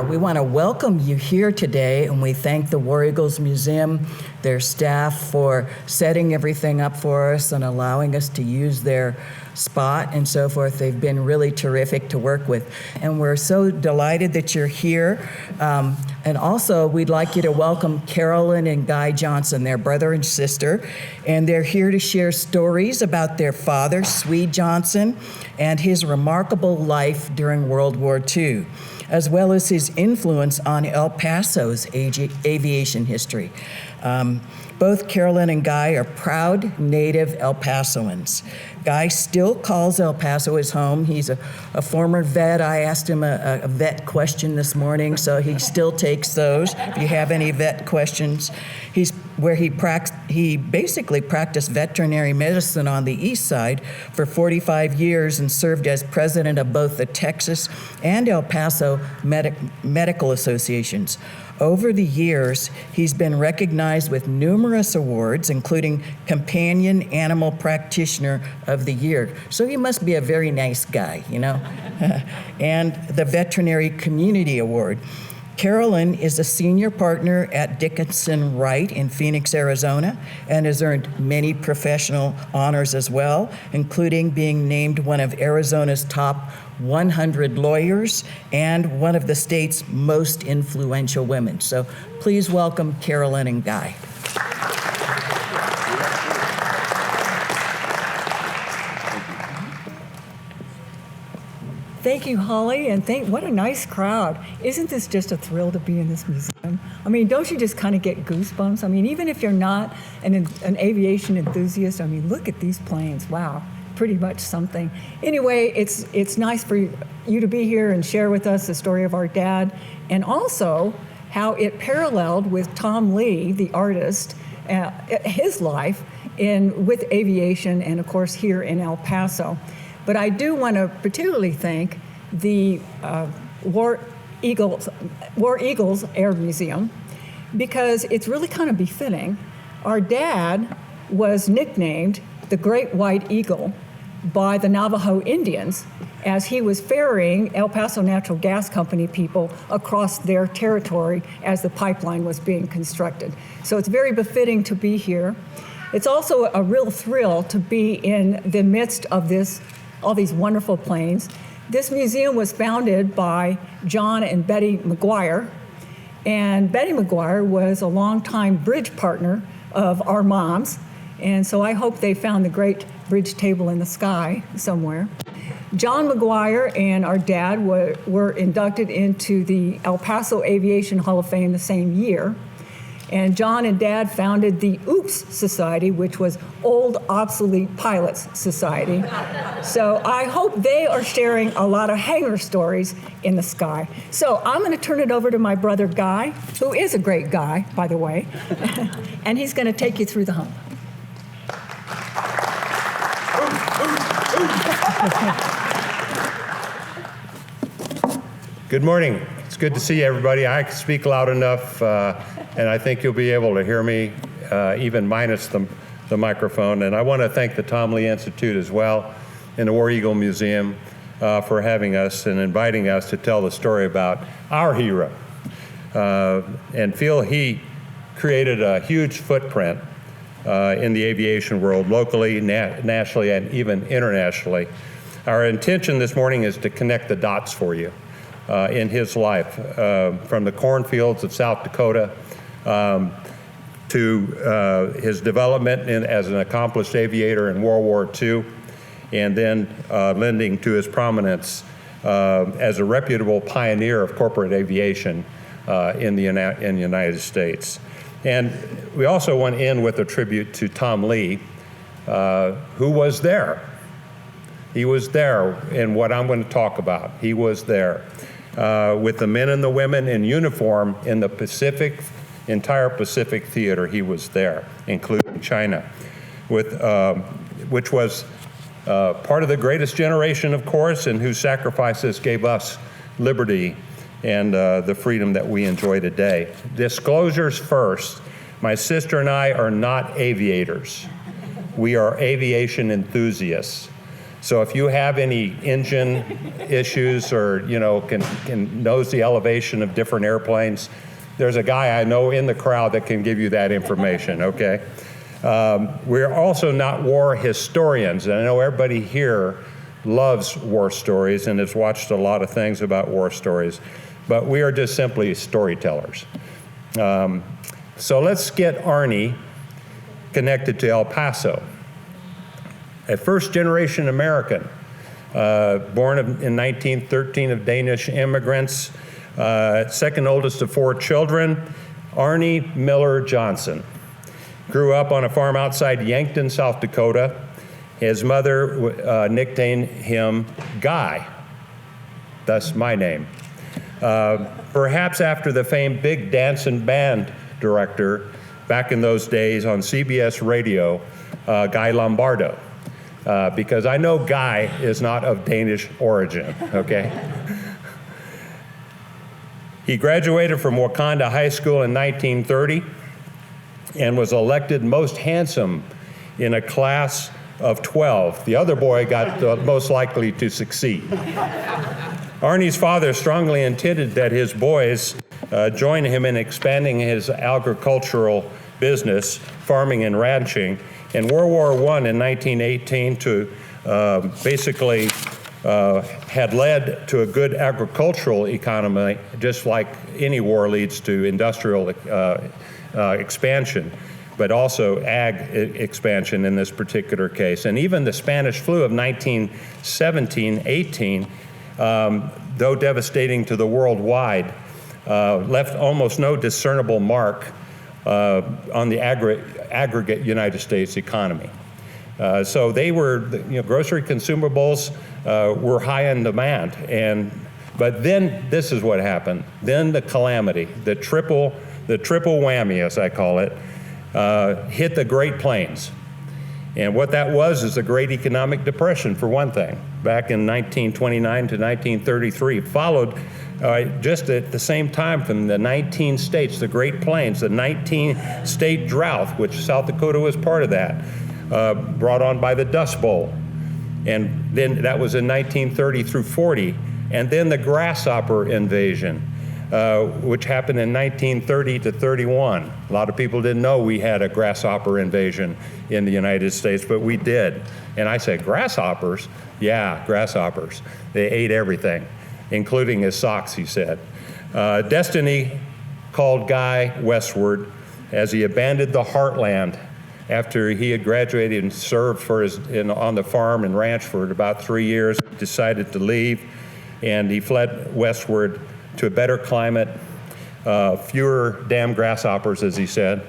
We want to welcome you here today, and we thank the War Eagles Museum, their staff, for setting everything up for us and allowing us to use their spot and so forth. They've been really terrific to work with. And we're so delighted that you're here. And also, we'd like you to welcome Carolyn and Guy Johnson, their brother and sister. And they're here to share stories about their father, Swede Johnson, and his remarkable life during World War II, as well as his influence on El Paso's aviation history. Both Carolyn and Guy are proud native El Pasoans. Guy still calls El Paso his home. He's a former vet. I asked him a vet question this morning, so he still takes those. If you have any vet questions, he basically practiced veterinary medicine on the east side for 45 years and served as president of both the Texas and El Paso medical associations. Over the years, he's been recognized with numerous awards, including Companion Animal Practitioner of the Year. So he must be a very nice guy, you know? And the Veterinary Community Award. Carolyn is a senior partner at Dickinson Wright in Phoenix, Arizona, and has earned many professional honors as well, including being named one of Arizona's top 100 lawyers and one of the state's most influential women. So please welcome Carolyn and Guy. Thank you, Holly, and what a nice crowd. Isn't this just a thrill to be in this museum? I mean, don't you just kind of get goosebumps? I mean, even if you're not an aviation enthusiast, I mean, look at these planes. Wow, pretty much something. Anyway, it's nice for you to be here and share with us the story of our dad, and also how it paralleled with Tom Lee, the artist, his life with aviation, and of course here in El Paso. But I do want to particularly thank the War Eagles Air Museum, because it's really kind of befitting. Our dad was nicknamed the Great White Eagle by the Navajo Indians as he was ferrying El Paso Natural Gas Company people across their territory as the pipeline was being constructed. So it's very befitting to be here. It's also a real thrill to be in the midst of all these wonderful planes. This museum was founded by John and Betty McGuire, and Betty McGuire was a longtime bridge partner of our mom's, and so I hope they found the great bridge table in the sky somewhere. John McGuire and our dad were inducted into the El Paso Aviation Hall of Fame the same year. And John and Dad founded the OOPS Society, which was Old Obsolete Pilots Society. So I hope they are sharing a lot of hangar stories in the sky. So I'm going to turn it over to my brother Guy, who is a great guy, by the way, and he's going to take you through the hump. Good morning. It's good to see everybody. I can speak loud enough, and I think you'll be able to hear me, even minus the microphone. And I want to thank the Tom Lee Institute as well and the War Eagle Museum for having us and inviting us to tell the story about our hero. And feel he created a huge footprint in the aviation world, locally, nationally, and even internationally. Our intention this morning is to connect the dots for you in his life, from the cornfields of South Dakota to his development as an accomplished aviator in World War II, and then lending to his prominence as a reputable pioneer of corporate aviation in the United States. And we also want to end with a tribute to Tom Lee, who was there. He was there in what I'm going to talk about. He was there with the men and the women in uniform in the entire Pacific theater. He was there, including China, which was part of the greatest generation, of course, and whose sacrifices gave us liberty and the freedom that we enjoy today. Disclosures first. My sister and I are not aviators. We are aviation enthusiasts. So if you have any engine issues or, knows the elevation of different airplanes, there's a guy I know in the crowd that can give you that information, okay? We're also not war historians, and I know everybody here loves war stories and has watched a lot of things about war stories, but we are just simply storytellers. So let's get Arnie connected to El Paso. A first-generation American, born in 1913 of Danish immigrants, second oldest of 4 children, Arnie Miller Johnson. Grew up on a farm outside Yankton, South Dakota. His mother nicknamed him Guy, thus my name. Perhaps after the famed big dance and band director back in those days on CBS radio, Guy Lombardo, because I know Guy is not of Danish origin, okay? He graduated from Wakanda High School in 1930 and was elected most handsome in a class of 12. The other boy got most likely to succeed. Arnie's father strongly intended that his boys join him in expanding his agricultural business, farming and ranching. In World War I in 1918 to basically had led to a good agricultural economy, just like any war leads to industrial expansion, but also ag expansion in this particular case. And even the Spanish flu of 1917-18, though devastating to the worldwide, left almost no discernible mark on the aggregate United States economy. So they were, grocery consumables were high in demand. But then this is what happened. Then the calamity, the triple whammy, as I call it, hit the Great Plains. And what that was is the Great Economic Depression, for one thing, back in 1929 to 1933, followed just at the same time from the 19 states, the Great Plains, the 19-state drought, which South Dakota was part of that, brought on by the Dust Bowl. And then that was in 1930 through 40. And then the grasshopper invasion, which happened in 1930 to 31. A lot of people didn't know we had a grasshopper invasion in the United States, but we did. And I said, grasshoppers? Yeah, grasshoppers. They ate everything, including his socks, he said. Destiny called Guy westward as he abandoned the heartland after he had graduated and served on the farm and ranch for about 3 years, decided to leave, and he fled westward to a better climate, fewer damn grasshoppers, as he said,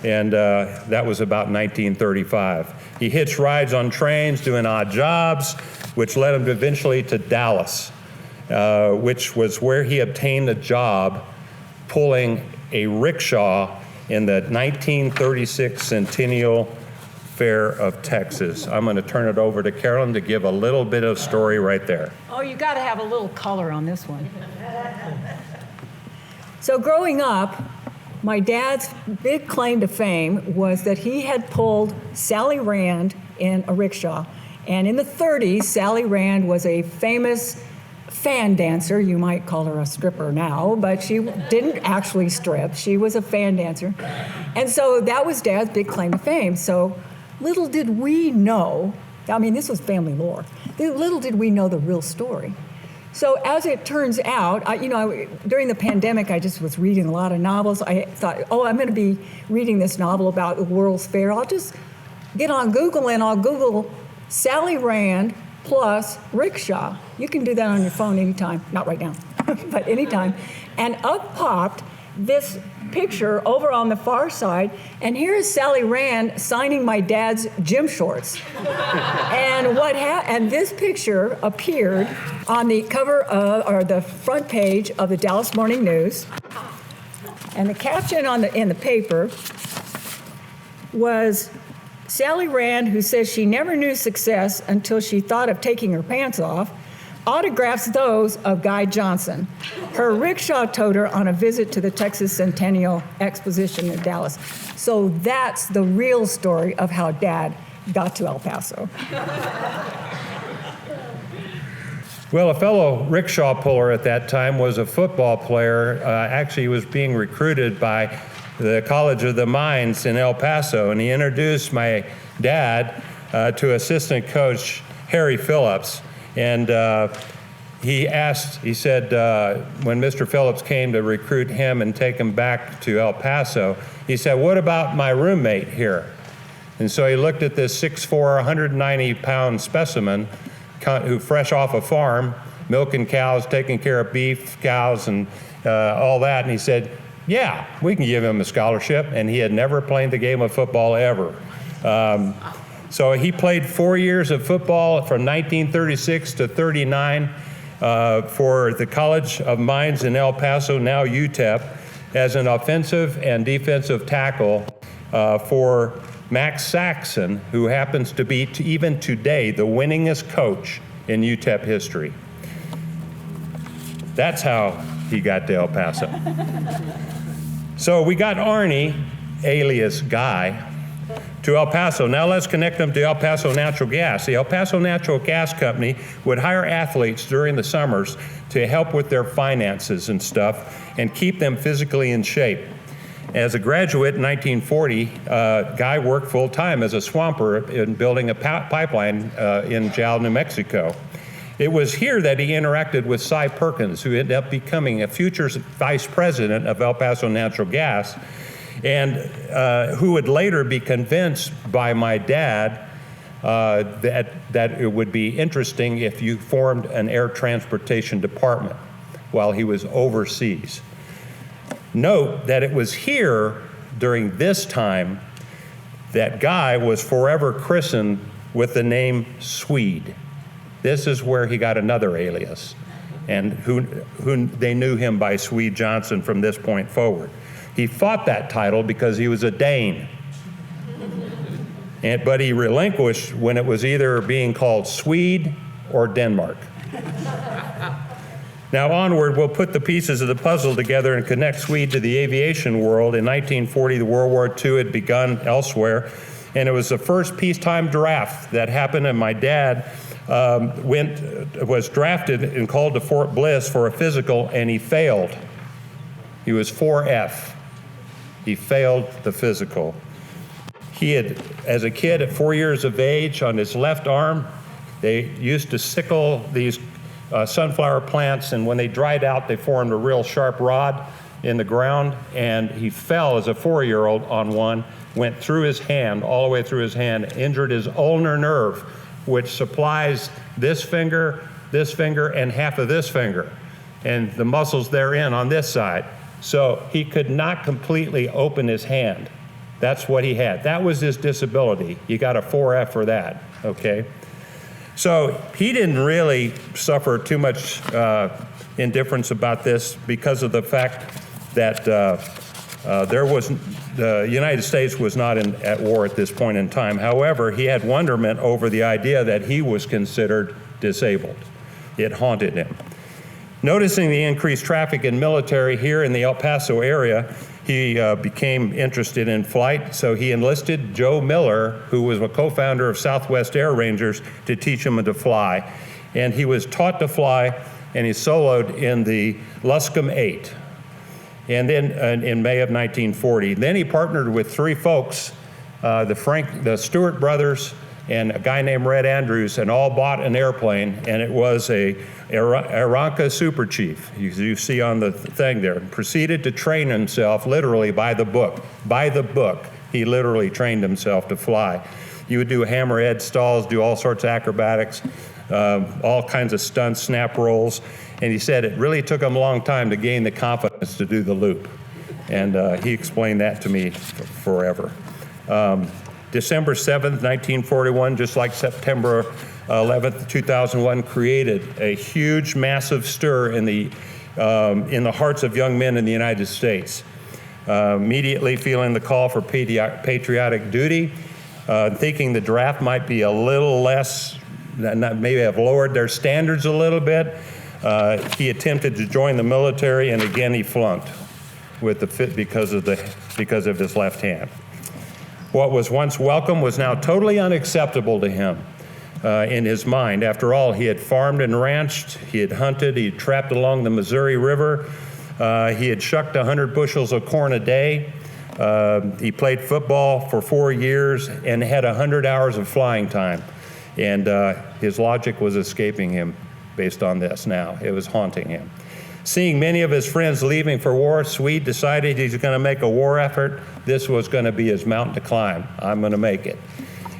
and that was about 1935. He hitched rides on trains, doing odd jobs, which led him eventually to Dallas, which was where he obtained a job pulling a rickshaw in the 1936 Centennial Fair of Texas. I'm going to turn it over to Carolyn to give a little bit of story right there. Oh, you got to have a little color on this one. So growing up, my dad's big claim to fame was that he had pulled Sally Rand in a rickshaw. And in the 30s, Sally Rand was a famous fan dancer. You might call her a stripper now, but she didn't actually strip. She was a fan dancer. And so that was Dad's big claim to fame. So little did we know, I mean, this was family lore, little did we know the real story. So as it turns out, during the pandemic, I just was reading a lot of novels. I thought, I'm going to be reading this novel about the World's Fair. I'll just get on Google and I'll Google Sally Rand plus rickshaw. You can do that on your phone anytime. Not right now, but anytime. And up popped this picture over on the far side, and here is Sally Rand signing my dad's gym shorts. And this picture appeared on the cover or the front page of the Dallas Morning News. And the caption in the paper was, Sally Rand, who says she never knew success until she thought of taking her pants off, autographs those of Guy Johnson, her rickshaw toter on a visit to the Texas Centennial Exposition in Dallas. So that's the real story of how Dad got to El Paso. Well, a fellow rickshaw puller at that time was a football player. Actually, he was being recruited by the College of the Mines in El Paso, and he introduced my dad to assistant coach Harry Phillips. And he said, when Mr. Phillips came to recruit him and take him back to El Paso, he said, "What about my roommate here?" And so he looked at this 6'4", 190-pound specimen who fresh off a farm, milking cows, taking care of beef cows and all that, and he said, "Yeah, we can give him a scholarship." And he had never played the game of football ever. So he played 4 years of football from 1936 to 39 for the College of Mines in El Paso, now UTEP, as an offensive and defensive tackle for Max Saxon, who happens to be, even today, the winningest coach in UTEP history. That's how he got to El Paso. So we got Arnie, alias Guy, to El Paso. Now let's connect them to El Paso Natural Gas. The El Paso Natural Gas Company would hire athletes during the summers to help with their finances and stuff and keep them physically in shape. As a graduate in 1940, Guy worked full-time as a swamper in building a pipeline in Jal, New Mexico. It was here that he interacted with Cy Perkins, who ended up becoming a future vice president of El Paso Natural Gas, and who would later be convinced by my dad that it would be interesting if you formed an air transportation department while he was overseas. Note that it was here during this time that Guy was forever christened with the name Swede. This is where he got another alias, and who they knew him by Swede Johnson from this point forward. He fought that title because he was a Dane, but he relinquished when it was either being called Swede or Denmark. Now onward, we'll put the pieces of the puzzle together and connect Swede to the aviation world. In 1940, the World War II had begun elsewhere, and it was the first peacetime draft that happened, and my dad was drafted and called to Fort Bliss for a physical, and he failed. He was 4F. He failed the physical. He had, as a kid at 4 years of age, on his left arm, they used to sickle these sunflower plants, and when they dried out, they formed a real sharp rod in the ground, and he fell as a 4-year-old on one, went through his hand, all the way through his hand, injured his ulnar nerve, which supplies this finger, and half of this finger, and the muscles therein on this side. So he could not completely open his hand. That's what he had. That was his disability. You got a 4F for that, okay? So he didn't really suffer too much indifference about this because of the fact that the United States was not at war at this point in time. However, he had wonderment over the idea that he was considered disabled. It haunted him. Noticing the increased traffic in military here in the El Paso area, he became interested in flight, so he enlisted Joe Miller, who was a co-founder of Southwest Air Rangers, to teach him to fly. And he was taught to fly, and he soloed in the Luscombe 8. And then in May of 1940. Then he partnered with three folks, the Stewart brothers and a guy named Red Andrews, and all bought an airplane, and it was a Aeronca Super Chief, you see on the thing there. Proceeded to train himself literally by the book. By the book, he literally trained himself to fly. You would do hammerhead stalls, do all sorts of acrobatics, all kinds of stunts, snap rolls, and he said it really took him a long time to gain the confidence to do the loop. And he explained that to me forever. December 7th, 1941, just like September 11th, 2001, created a huge, massive stir in the hearts of young men in the United States. Immediately feeling the call for patriotic duty, thinking the draft might be a little less, maybe have lowered their standards a little bit, he attempted to join the military, and again he flunked with the fit because of his left hand. What was once welcome was now totally unacceptable to him. in his mind. After all, he had farmed and ranched, he had hunted, he had trapped along the Missouri River, he had shucked 100 bushels of corn a day, he played football for 4 years and had 100 hours of flying time. And his logic was escaping him based on this now. It was haunting him. Seeing many of his friends leaving for war, Swede decided he's going to make a war effort. This was going to be his mountain to climb. I'm going to make it.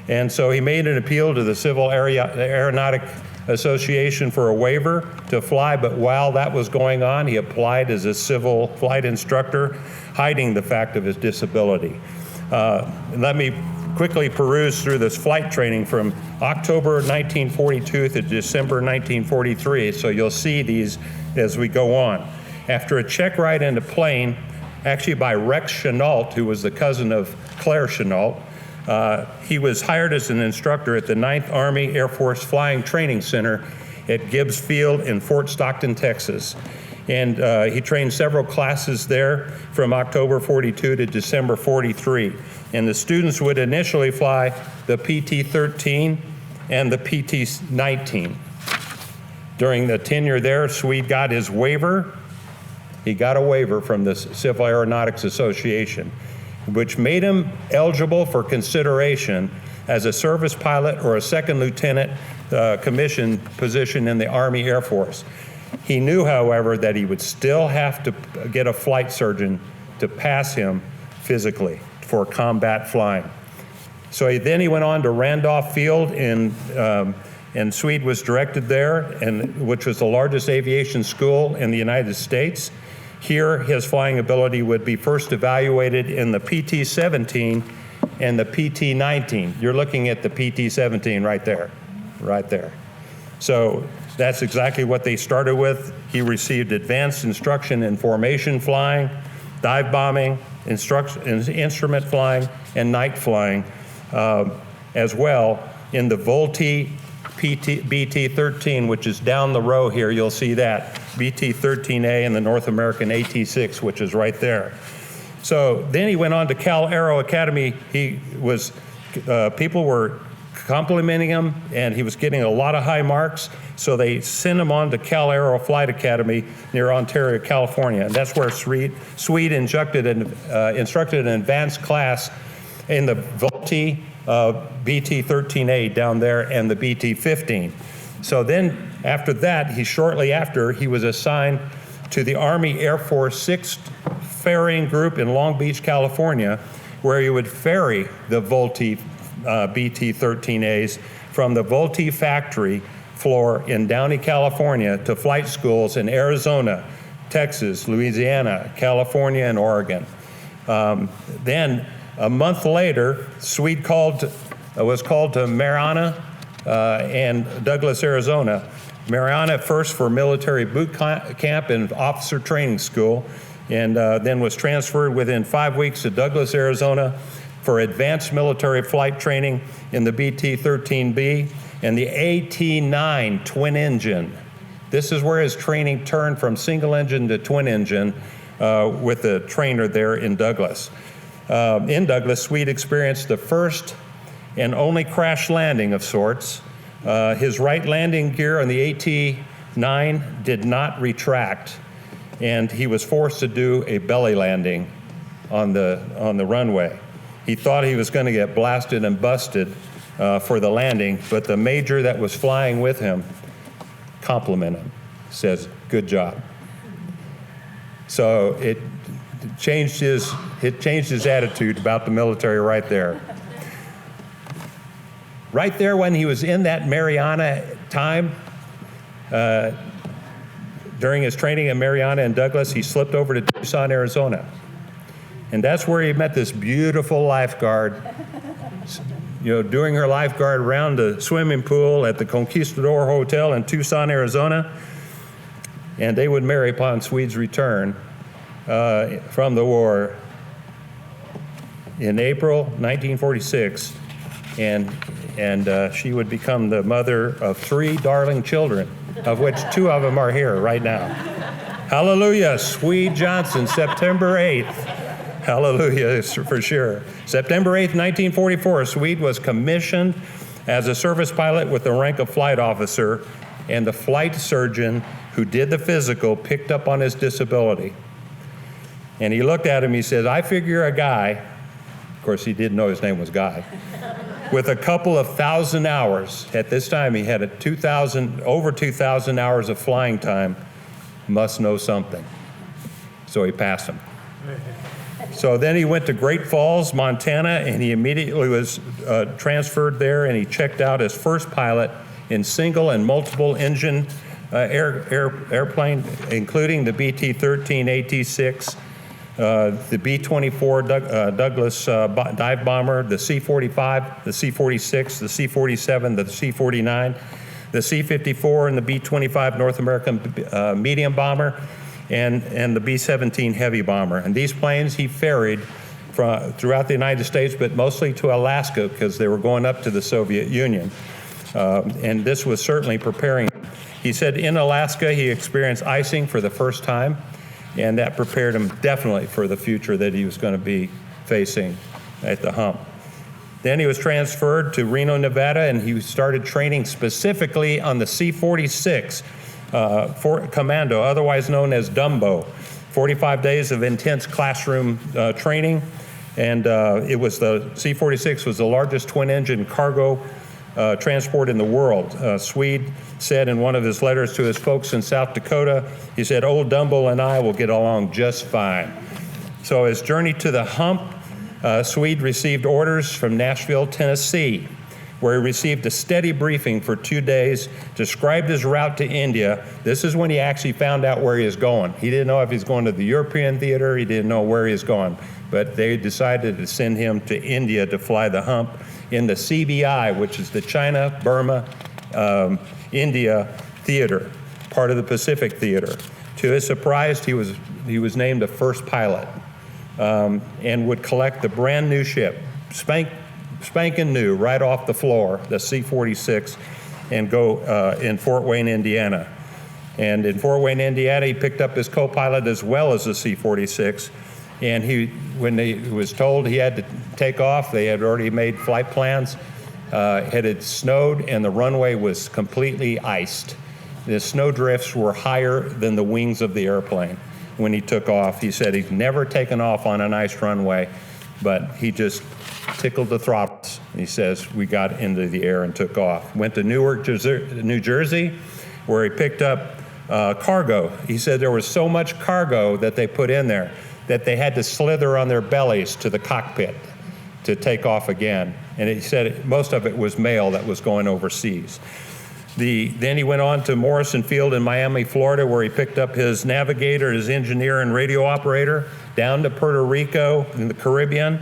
And so he made an appeal to the Civil Aeronautic Association for a waiver to fly, but while that was going on, he applied as a civil flight instructor, hiding the fact of his disability. Let me quickly peruse through this flight training from October 1942 to December 1943, so you'll see these as we go on. After a check ride in a plane, actually by Rex Chenault, who was the cousin of Claire Chenault, he was hired as an instructor at the 9th Army Air Force Flying Training Center at Gibbs Field in Fort Stockton, Texas. And he trained several classes there from October 42 to December 43. And the students would initially fly the PT-13 and the PT-19. During the tenure there, Swede got his waiver. He got a waiver from the Civil Aeronautics Association, which made him eligible for consideration as a service pilot or a second lieutenant commission position in the Army Air Force. He knew, however, that he would still have to get a flight surgeon to pass him physically for combat flying. So then he went on to Randolph Field and Swede was directed there, which was the largest aviation school in the United States. Here, his flying ability would be first evaluated in the PT-17 and the PT-19. You're looking at the PT-17 right there, right there. So that's exactly what they started with. He received advanced instruction in formation flying, dive bombing, instrument flying, and night flying, as well in the Vultee BT-13, which is down the row here. You'll see that, BT-13A and the North American AT-6, which is right there. So then he went on to Cal Aero Academy. People were complimenting him, and he was getting a lot of high marks, so they sent him on to Cal Aero Flight Academy near Ontario, California. And that's where Swede instructed an advanced class in the Vultee BT-13A down there and the BT-15. So then after that, shortly after, he was assigned to the Army Air Force 6th Ferrying Group in Long Beach, California, where he would ferry the Vultee BT-13As from the Vultee factory floor in Downey, California to flight schools in Arizona, Texas, Louisiana, California, and Oregon. Then a month later, Swede was called to Marianna and Douglas, Arizona. Marianna first for military boot camp and officer training school, and then was transferred within 5 weeks to Douglas, Arizona for advanced military flight training in the BT-13B and the AT-9 twin engine. This is where his training turned from single engine to twin engine with the trainer there in Douglas. In Douglas, Swede experienced the first and only crash landing of sorts. His right landing gear on the AT-9 did not retract, and he was forced to do a belly landing on the runway. He thought he was going to get blasted and busted for the landing, but the major that was flying with him complimented him, says, "Good job." So it changed his attitude about the military right there. Right there when he was in that Marianna time, during his training in Marianna and Douglas, he slipped over to Tucson, Arizona. And that's where he met this beautiful lifeguard, doing her lifeguard around the swimming pool at the Conquistador Hotel in Tucson, Arizona. And they would marry upon Swede's return from the war in April 1946. And she would become the mother of 3 darling children, of which 2 of them are here right now. Hallelujah, Swede Johnson, September 8th. Hallelujah, for sure. September 8th, 1944, Swede was commissioned As a service pilot with the rank of flight officer, and the flight surgeon who did the physical picked up on his disability. And he looked at him, he said, I figure a guy, of course he didn't know his name was Guy, with a couple of 1,000 hours, at this time he had over 2,000 hours of flying time, must know something. So he passed him. So then he went to Great Falls, Montana, and he immediately was transferred there, and he checked out as first pilot in single and multiple engine airplane, including the BT-13 AT-6, the B-24 Douglas dive bomber, the C-45, the C-46, the C-47, the C-49, the C-54, and the B-25 North American medium bomber, and the B-17 heavy bomber. And these planes he ferried throughout the United States, but mostly to Alaska because they were going up to the Soviet Union. And this was certainly preparing him. He said in Alaska he experienced icing for the first time, and that prepared him definitely for the future that he was going to be facing at the hump. Then he was transferred to Reno, Nevada, and he started training specifically on the C-46 Commando, otherwise known as Dumbo. 45 days of intense classroom training, and it was the C-46 was the largest twin-engine cargo transport in the world. Swede said in one of his letters to his folks in South Dakota, he said, old Dumbo and I will get along just fine. So his journey to the hump, Swede received orders from Nashville, Tennessee, where he received a steady briefing for 2 days, described his route to India. This is when he actually found out where he was going. He didn't know if he's going to the European theater, he didn't know where he was going, but they decided to send him to India to fly the hump in the CBI, which is the China, Burma, India theater, part of the Pacific theater. To his surprise, he was named the first pilot, and would collect the brand new ship, spanking new, right off the floor, the C-46, and go in Fort Wayne, Indiana. And in Fort Wayne, Indiana, he picked up his co-pilot as well as the C-46. And when he was told he had to take off, they had already made flight plans. It had snowed, and the runway was completely iced. The snow drifts were higher than the wings of the airplane when he took off. He said he'd never taken off on an iced runway, but he just tickled the throttles. He says, we got into the air and took off. Went to Newark, New Jersey, where he picked up cargo. He said there was so much cargo that they put in there that they had to slither on their bellies to the cockpit to take off again. And he said most of it was mail that was going overseas. Then he went on to Morrison Field in Miami, Florida, where he picked up his navigator, his engineer, and radio operator, down to Puerto Rico in the Caribbean.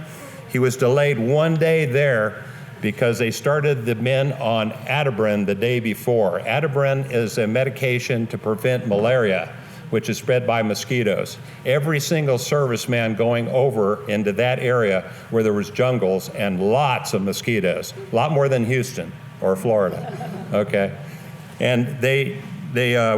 He was delayed 1 day there because they started the men on Atibrin the day before. Atibrin is a medication to prevent malaria, which is spread by mosquitoes. Every single serviceman going over into that area where there was jungles and lots of mosquitoes, a lot more than Houston or Florida, okay? And they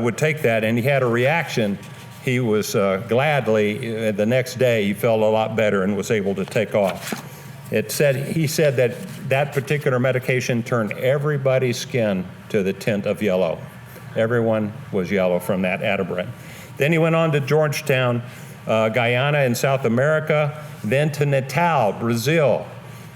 would take that, and he had a reaction. He was gladly, the next day, he felt a lot better and was able to take off. He said that particular medication turned everybody's skin to the tint of yellow. Everyone was yellow from that Atibrin. Then he went on to Georgetown, Guyana in South America, then to Natal, Brazil.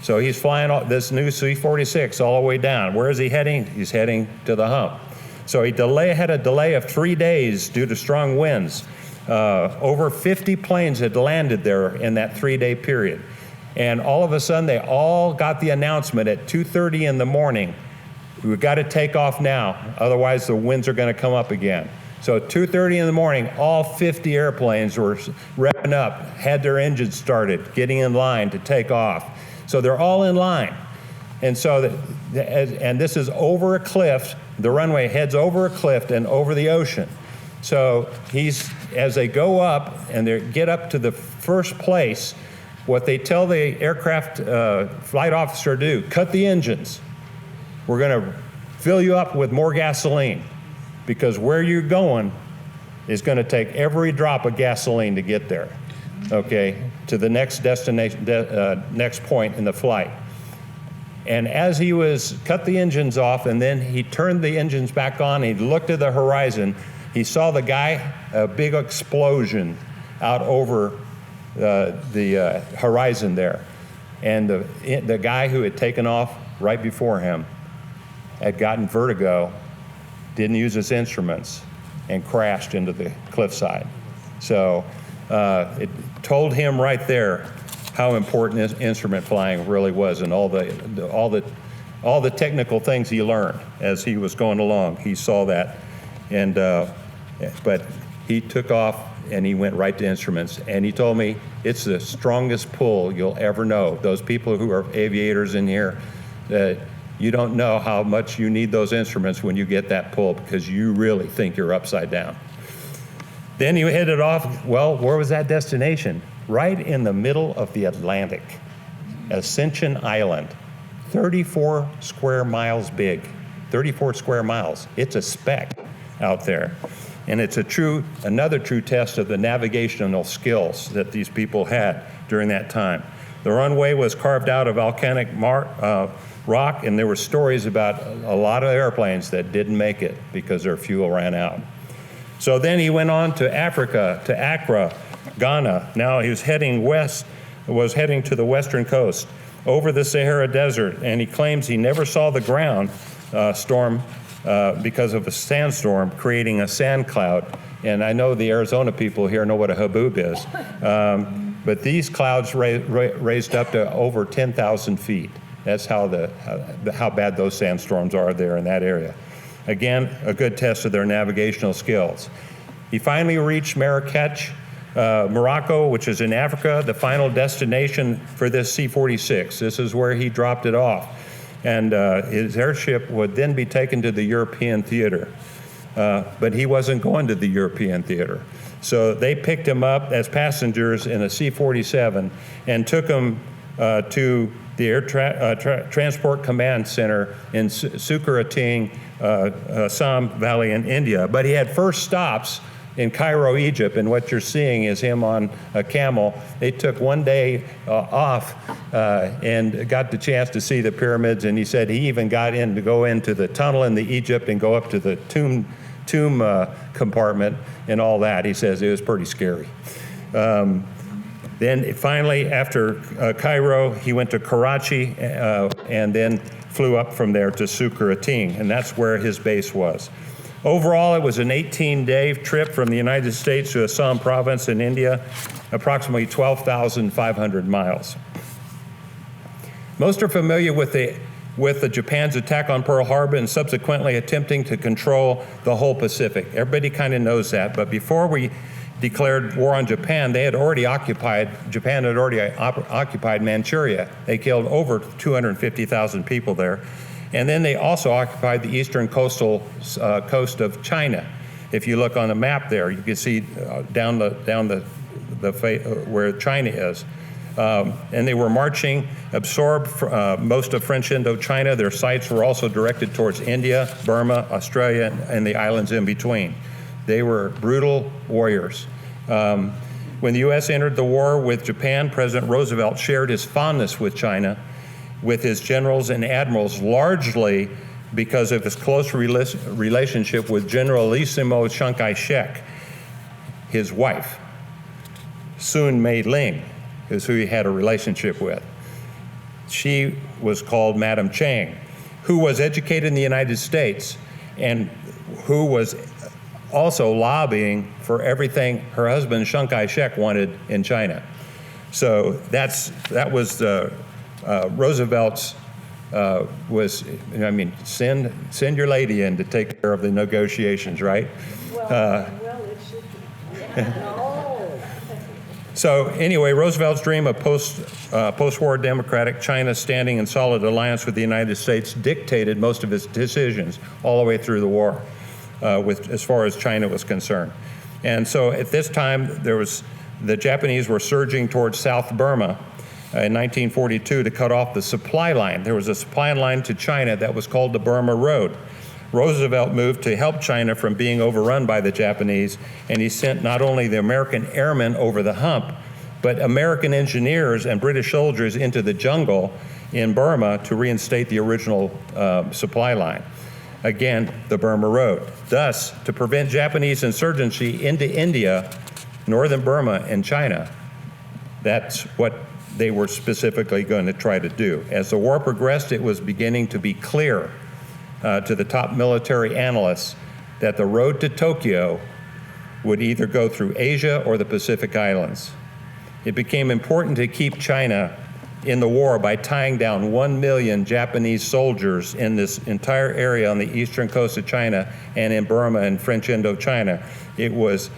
So he's flying this new C-46 all the way down. Where is he heading? He's heading to the hump. So he had a delay of 3 days due to strong winds. Over 50 planes had landed there in that 3-day period. And all of a sudden, they all got the announcement at 2:30 in the morning, we've got to take off now, otherwise the winds are going to come up again. So at 2:30 in the morning, all 50 airplanes were revving up, had their engines started, getting in line to take off. So they're all in line. And so, and this is over a cliff, the runway heads over a cliff and over the ocean. So as they go up and they get up to the first place, what they tell the aircraft flight officer to do, cut the engines. We're going to fill you up with more gasoline, because where you're going is going to take every drop of gasoline to get there, okay, to the next destination, next point in the flight. And as he was cut the engines off, and then he turned the engines back on, he looked at the horizon, he saw the guy, a big explosion out over the horizon there. And the guy who had taken off right before him had gotten vertigo, didn't use his instruments, and crashed into the cliffside. So it told him right there how important instrument flying really was, and all the technical things he learned as he was going along. He saw that, and but he took off and he went right to instruments. And he told me it's the strongest pull you'll ever know. Those people who are aviators in here, you don't know how much you need those instruments when you get that pull, because you really think you're upside down. Then he headed off. Well, where was that destination? Right in the middle of the Atlantic, Ascension Island, 34 square miles big, 34 square miles. It's a speck out there. And it's another true test of the navigational skills that these people had during that time. The runway was carved out of volcanic rock, and there were stories about a lot of airplanes that didn't make it because their fuel ran out. So then he went on to Africa, to Accra, Ghana. Now he was heading west, was heading to the western coast, over the Sahara Desert, and he claims he never saw the ground storm because of a sandstorm creating a sand cloud. And I know the Arizona people here know what a haboob is. But these clouds raised up to over 10,000 feet. That's how bad those sandstorms are there in that area. Again, a good test of their navigational skills. He finally reached Marrakech, Morocco, which is in Africa, the final destination for this C-46. This is where he dropped it off. And his airship would then be taken to the European theater. But he wasn't going to the European theater. So they picked him up as passengers in a C-47 and took him to the Air Transport Command Center in Sukarating, Assam Valley in India. But he had first stops in Cairo, Egypt, and what you're seeing is him on a camel. They took one day off and got the chance to see the pyramids, and he said he even got in to go into the tunnel in the Egypt and go up to the tomb compartment and all that. He says it was pretty scary. Then finally, after Cairo, he went to Karachi and then flew up from there to Sukarating, and that's where his base was. Overall, it was an 18-day trip from the United States to Assam province in India, approximately 12,500 miles. Most are familiar with the Japan's attack on Pearl Harbor and subsequently attempting to control the whole Pacific. Everybody kind of knows that, but before we declared war on Japan, Japan had already occupied Manchuria. They killed over 250,000 people there. And then they also occupied the eastern coast of China. If you look on the map there, you can see down the where China is. And they were marching, absorbed most of French Indochina. Their sights were also directed towards India, Burma, Australia, and the islands in between. They were brutal warriors. When the U.S. entered the war with Japan, President Roosevelt shared his fondness with China, with his generals and admirals, largely because of his close relationship with Generalissimo Chiang Kai-shek. His wife, Sun Mei-ling, is who he had a relationship with. She was called Madam Chiang, who was educated in the United States and who was also lobbying for everything her husband, Chiang Kai-shek, wanted in China. So that was Roosevelt's send your lady in to take care of the negotiations, right? Well, it should be. No. So anyway, Roosevelt's dream of post-war democratic China standing in solid alliance with the United States dictated most of his decisions all the way through the war, as far as China was concerned. And so at this time, the Japanese were surging towards South Burma in 1942 to cut off the supply line. There was a supply line to China that was called the Burma Road. Roosevelt moved to help China from being overrun by the Japanese, and he sent not only the American airmen over the hump, but American engineers and British soldiers into the jungle in Burma to reinstate the original supply line. Again, the Burma Road. Thus, to prevent Japanese insurgency into India, northern Burma, and China, that's what they were specifically going to try to do. As the war progressed, it was beginning to be clear to the top military analysts that the road to Tokyo would either go through Asia or the Pacific Islands. It became important to keep China in the war by tying down 1 million Japanese soldiers in this entire area on the eastern coast of China and in Burma and French Indochina. It was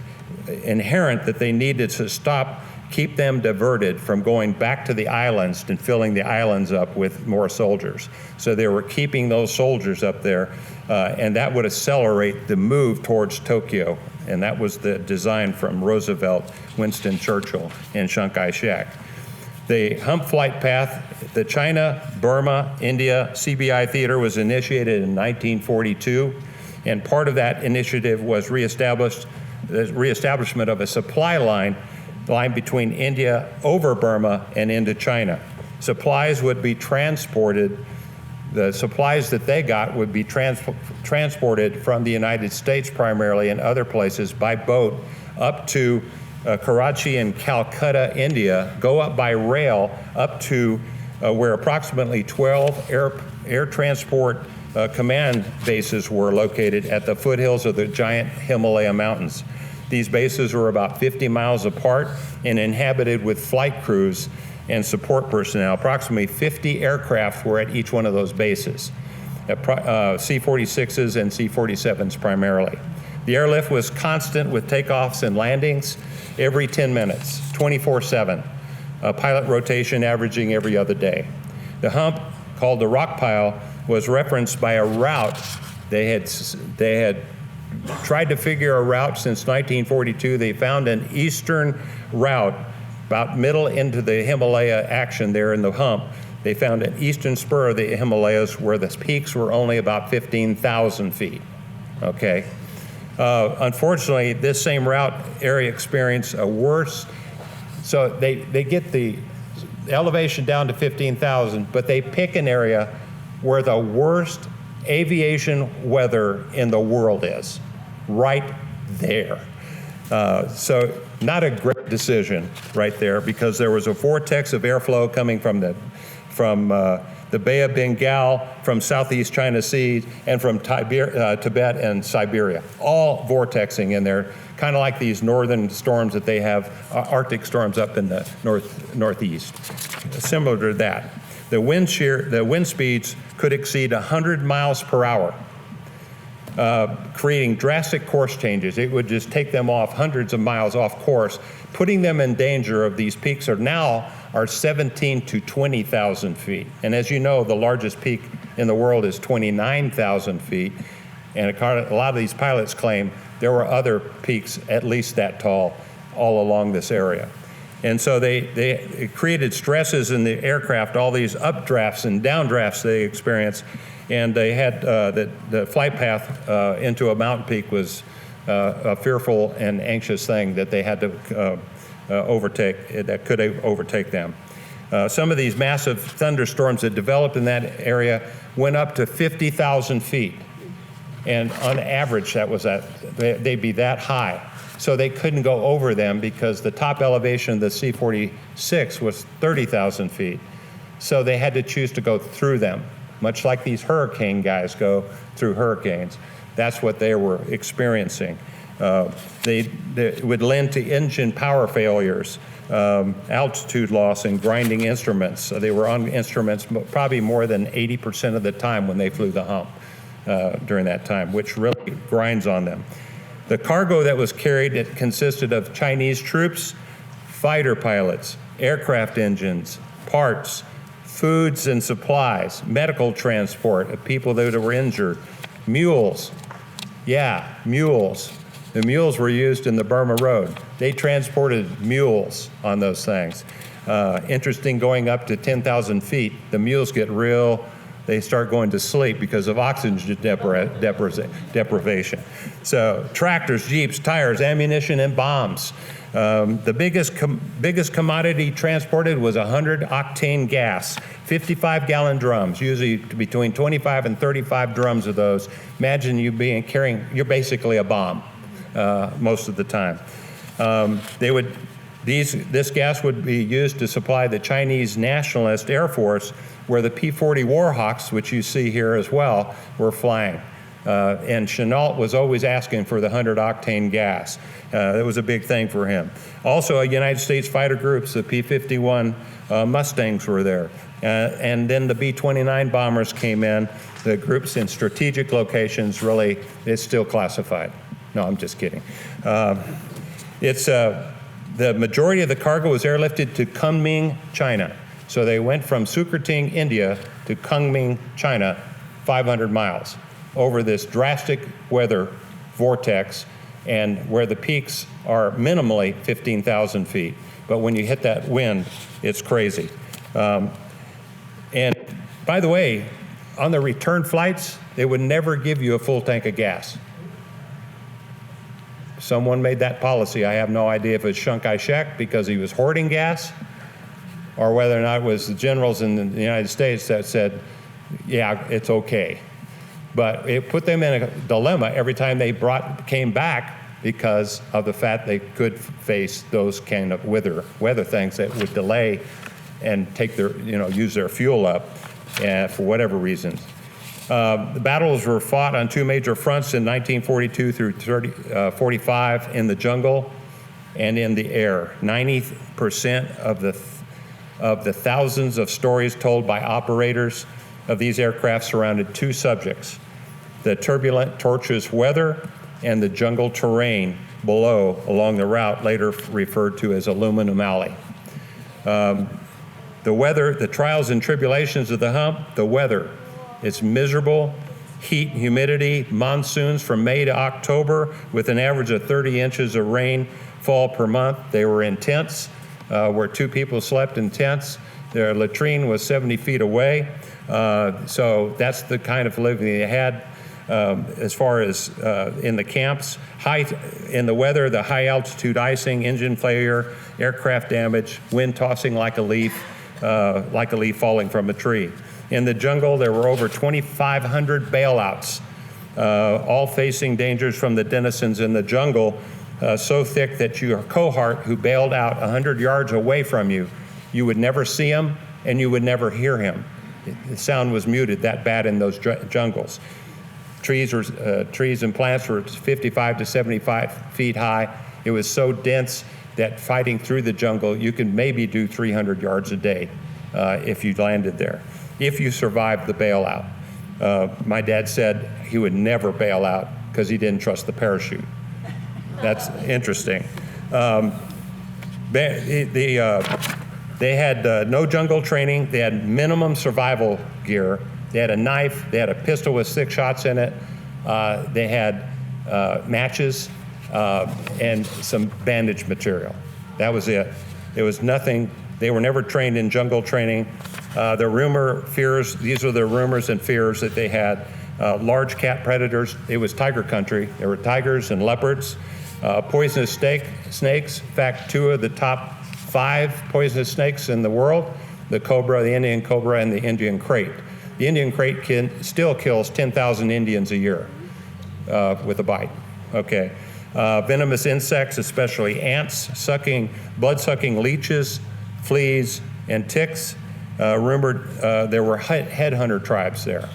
inherent that they needed to keep them diverted from going back to the islands and filling the islands up with more soldiers. So they were keeping those soldiers up there, and that would accelerate the move towards Tokyo. And that was the design from Roosevelt, Winston Churchill, and Chiang Kai-shek. The hump flight path, the China, Burma, India CBI theater was initiated in 1942, and part of that initiative was the reestablishment of a supply line between India over Burma and into China. Supplies would be transported, the supplies that they got would be transported from the United States primarily and other places by boat up to Karachi and Calcutta, India, go up by rail up to where approximately 12 air transport command bases were located at the foothills of the giant Himalaya mountains. These bases were about 50 miles apart and inhabited with flight crews and support personnel. Approximately 50 aircraft were at each one of those bases, C-46s and C-47s primarily. The airlift was constant with takeoffs and landings every 10 minutes, 24/7, pilot rotation averaging every other day. The hump, called the rock pile, was referenced by a route. They had tried to figure a route since 1942. They found an eastern route about middle into the Himalaya action there in the hump. They found an eastern spur of the Himalayas where the peaks were only about 15,000 feet, okay? Unfortunately, this same route area experienced a worse, so they get the elevation down to 15,000, but they pick an area where the worst aviation weather in the world is, right there. So not a great decision right there, because there was a vortex of airflow coming from the Bay of Bengal, from Southeast China Sea, and from Tibet and Siberia, all vortexing in there, kind of like these northern storms that they have, Arctic storms up in the northeast, similar to that. The wind speeds could exceed 100 miles per hour, creating drastic course changes. It would just take them off hundreds of miles off course, putting them in danger of these peaks are 17 to 20,000 feet. And as you know, the largest peak in the world is 29,000 feet. And a lot of these pilots claim there were other peaks at least that tall all along this area. And so it created stresses in the aircraft, all these updrafts and downdrafts they experienced. And they had the flight path into a mountain peak was a fearful and anxious thing that they had to that could overtake them. Some of these massive thunderstorms that developed in that area went up to 50,000 feet. And on average, they'd be that high. So they couldn't go over them because the top elevation of the C-46 was 30,000 feet. So they had to choose to go through them, much like these hurricane guys go through hurricanes. That's what they were experiencing. They would lend to engine power failures, altitude loss, and grinding instruments. So they were on instruments probably more than 80% of the time when they flew the hump during that time, which really grinds on them. The cargo that was carried, it consisted of Chinese troops, fighter pilots, aircraft engines, parts, foods and supplies, medical transport of people that were injured, mules. Yeah, mules. The mules were used in the Burma Road. They transported mules on those things. Interesting, going up to 10,000 feet, the mules get real they start going to sleep because of oxygen deprivation. So tractors, jeeps, tires, ammunition, and bombs. The biggest commodity transported was 100-octane gas, 55-gallon drums, usually between 25 and 35 drums of those. Imagine you you're basically a bomb most of the time. This gas would be used to supply the Chinese Nationalist Air Force, where the P-40 Warhawks, which you see here as well, were flying. And Chenault was always asking for the 100-octane gas. It was a big thing for him. Also, United States fighter groups, the P-51 Mustangs were there. And then the B-29 bombers came in. The groups in strategic locations, really, it's still classified. No, I'm just kidding. The majority of the cargo was airlifted to Kunming, China. So they went from Sukrting, India to Kunming, China, 500 miles over this drastic weather vortex, and where the peaks are minimally 15,000 feet. But when you hit that wind, it's crazy. And by the way, on the return flights, they would never give you a full tank of gas. Someone made that policy. I have no idea if it was Chiang Kai-shek because he was hoarding gas, or whether or not it was the generals in the United States that said, yeah, it's okay. But it put them in a dilemma every time they came back because of the fact they could face those kind of weather things that would delay and take their, use their fuel up for whatever reasons. The battles were fought on two major fronts in 1942 through 45 in the jungle and in the air. 90% of the thousands of stories told by operators of these aircraft surrounded two subjects: the turbulent, tortuous weather and the jungle terrain below along the route, later referred to as Aluminum Alley. The weather, the trials and tribulations of the hump, the weather. It's miserable, heat, humidity, monsoons from May to October with an average of 30 inches of rainfall per month. They were in tents, where two people slept in tents. Their latrine was 70 feet away. So that's the kind of living they had. As far as in the camps, in the weather, the high altitude icing, engine failure, aircraft damage, wind tossing like a leaf falling from a tree. In the jungle, there were over 2,500 bailouts, all facing dangers from the denizens in the jungle, so thick that your cohort who bailed out 100 yards away from you, you would never see him and you would never hear him. The sound was muted that bad in those jungles. Trees and plants were 55 to 75 feet high. It was so dense that fighting through the jungle, you could maybe do 300 yards a day if you landed there, if you survived the bailout. My dad said he would never bail out because he didn't trust the parachute. That's interesting. They had no jungle training. They had minimum survival gear. They had a knife. They had a pistol with 6 shots in it. They had matches and some bandage material. That was it. There was nothing. They were never trained in jungle training. These were the rumors and fears that they had. Large cat predators. It was tiger country. There were tigers and leopards. Poisonous snakes. In fact, 2 of the top 5 poisonous snakes in the world, the cobra, the Indian cobra, and the Indian crate. The Indian crate still kills 10,000 Indians a year with a bite. Okay. Venomous insects, especially ants, blood-sucking leeches, fleas, and ticks. Rumored there were headhunter tribes there.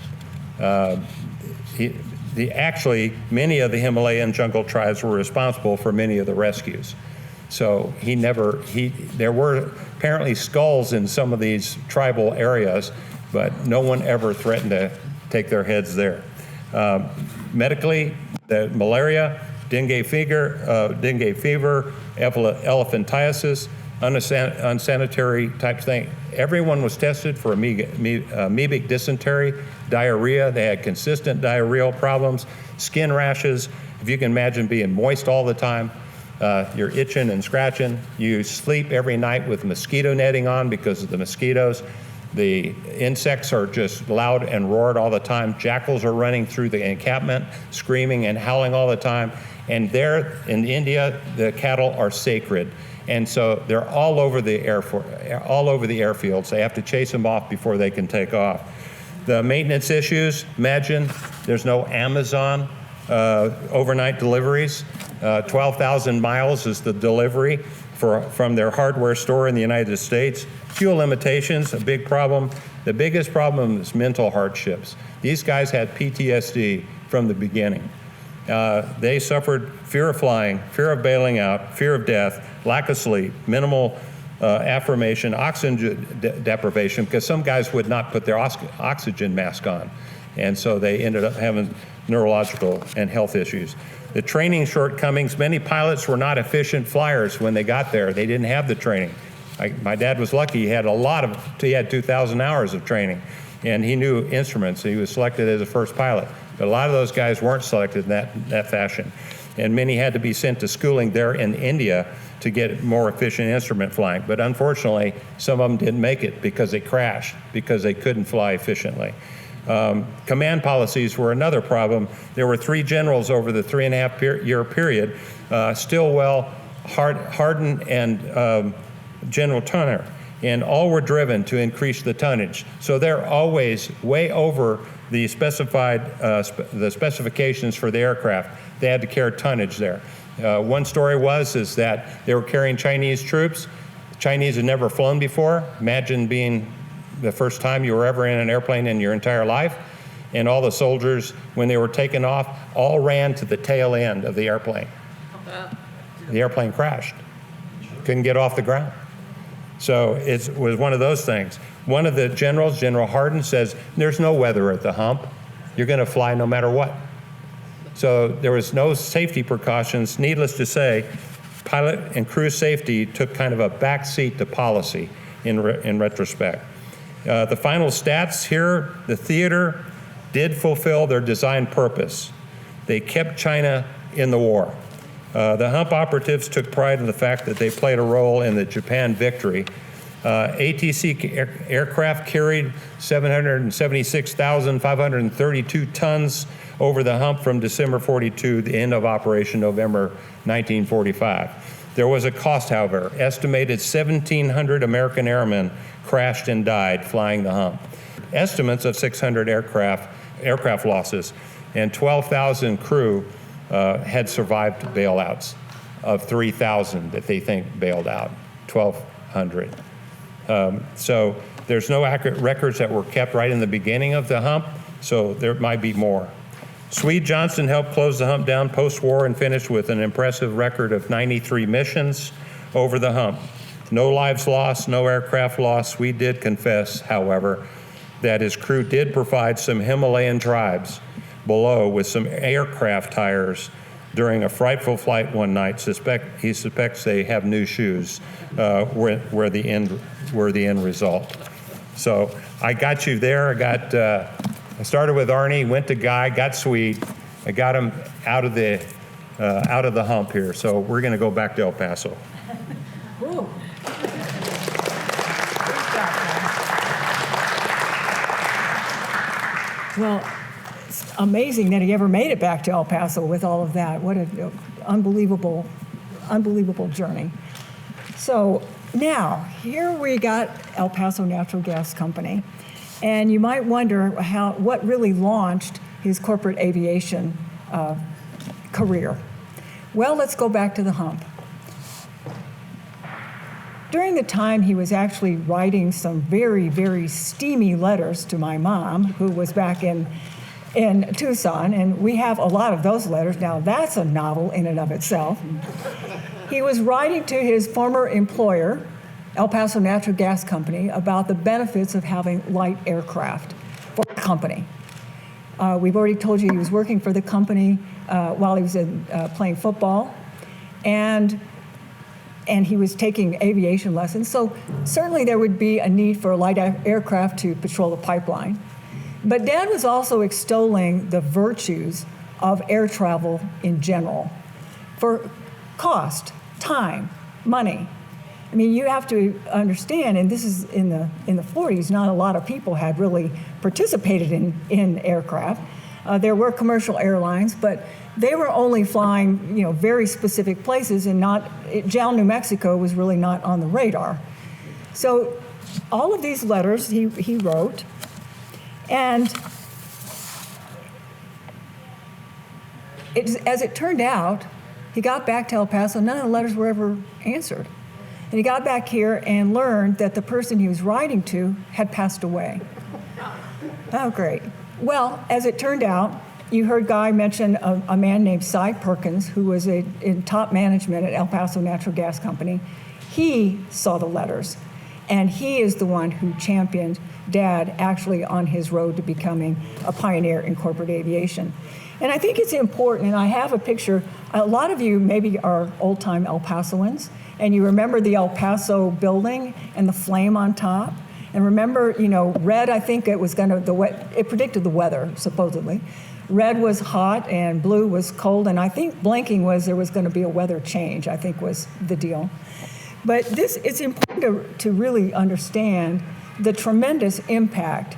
Actually, many of the Himalayan jungle tribes were responsible for many of the rescues. So there were apparently skulls in some of these tribal areas, but no one ever threatened to take their heads there. Medically, the malaria, dengue fever, elephantiasis, unsanitary type thing. Everyone was tested for amoebic dysentery, diarrhea. They had consistent diarrheal problems, skin rashes. If you can imagine being moist all the time, you're itching and scratching. You sleep every night with mosquito netting on because of the mosquitoes. The insects are just loud and roared all the time. Jackals are running through the encampment, screaming and howling all the time. And there in India, the cattle are sacred. And so they're all over the airfields. They have to chase them off before they can take off. The maintenance issues, imagine there's no Amazon overnight deliveries. 12,000 miles is the delivery from their hardware store in the United States. Fuel limitations, a big problem. The biggest problem is mental hardships. These guys had PTSD from the beginning. They suffered fear of flying, fear of bailing out, fear of death, lack of sleep, minimal affirmation, oxygen deprivation, because some guys would not put their oxygen mask on. And so they ended up having neurological and health issues. The training shortcomings, many pilots were not efficient flyers when they got there. They didn't have the training. My dad was lucky. He had 2,000 hours of training, and he knew instruments. He was selected as a first pilot. But a lot of those guys weren't selected in that fashion. And many had to be sent to schooling there in India to get more efficient instrument flying. But unfortunately, some of them didn't make it because they crashed, because they couldn't fly efficiently. Command policies were another problem. There were 3 generals over the 3.5-year period, Stilwell, Hardin, and General Tunner, and all were driven to increase the tonnage. So they're always way over the the specifications for the aircraft. They had to carry tonnage there. One story is that they were carrying Chinese troops. The Chinese had never flown before. Imagine being the first time you were ever in an airplane in your entire life. And all the soldiers, when they were taken off, all ran to the tail end of the airplane. The airplane crashed. Couldn't get off the ground. So it was one of those things. One of the generals, General Hardin, says, there's no weather at the hump. You're going to fly no matter what. So there was no safety precautions. Needless to say, pilot and crew safety took kind of a backseat to policy in retrospect. The final stats here, the theater did fulfill their design purpose. They kept China in the war. The hump operatives took pride in the fact that they played a role in the Japan victory. ATC aircraft carried 776,532 tons over the hump from December 42 to the end of Operation November 1945. There was a cost, however. Estimated 1,700 American airmen crashed and died flying the hump. Estimates of 600 aircraft losses, and 12,000 crew had survived bailouts of 3,000 that they think bailed out, 1,200. So there's no accurate records that were kept right in the beginning of the hump, so there might be more. Swede Johnson helped close the hump down post-war and finished with an impressive record of 93 missions over the hump. No lives lost, no aircraft lost. Swede did confess, however, that his crew did provide some Himalayan tribes below with some aircraft tires during a frightful flight one night. He suspects they have new shoes were the end result. So I got you there. I started with Arnie, went to Guy, got Swede. I got him out of the hump here. So we're going to go back to El Paso. Whoa. Well, it's amazing that he ever made it back to El Paso with all of that. What an unbelievable journey. So now, here we got El Paso Natural Gas Company, and you might wonder what really launched his corporate aviation career. Well, let's go back to the hump. During the time he was actually writing some very, very steamy letters to my mom, who was back in Tucson, and we have a lot of those letters. Now, that's a novel in and of itself. He was writing to his former employer, El Paso Natural Gas Company, about the benefits of having light aircraft for the company. We've already told you he was working for the company while he was playing football, and he was taking aviation lessons. So certainly there would be a need for a light aircraft to patrol the pipeline. But Dad was also extolling the virtues of air travel in general for cost, time, money. I mean, you have to understand, and this is in the 40s, not a lot of people had really participated in aircraft. There were commercial airlines, but they were only flying, very specific places, and JAL New Mexico was really not on the radar. So all of these letters he wrote, and as it turned out, he got back to El Paso, none of the letters were ever answered. And he got back here and learned that the person he was writing to had passed away. Oh, great. Well, as it turned out, you heard Guy mention a man named Cy Perkins, who was in top management at El Paso Natural Gas Company. He saw the letters, and he is the one who championed Dad actually on his road to becoming a pioneer in corporate aviation. And I think it's important, and I have a picture. A lot of you maybe are old-time El Pasoans, and you remember the El Paso building and the flame on top. And remember, red, I think it was it predicted the weather, supposedly. Red was hot and blue was cold, and I think blinking was there was going to be a weather change, I think was the deal. But it's important to really understand the tremendous impact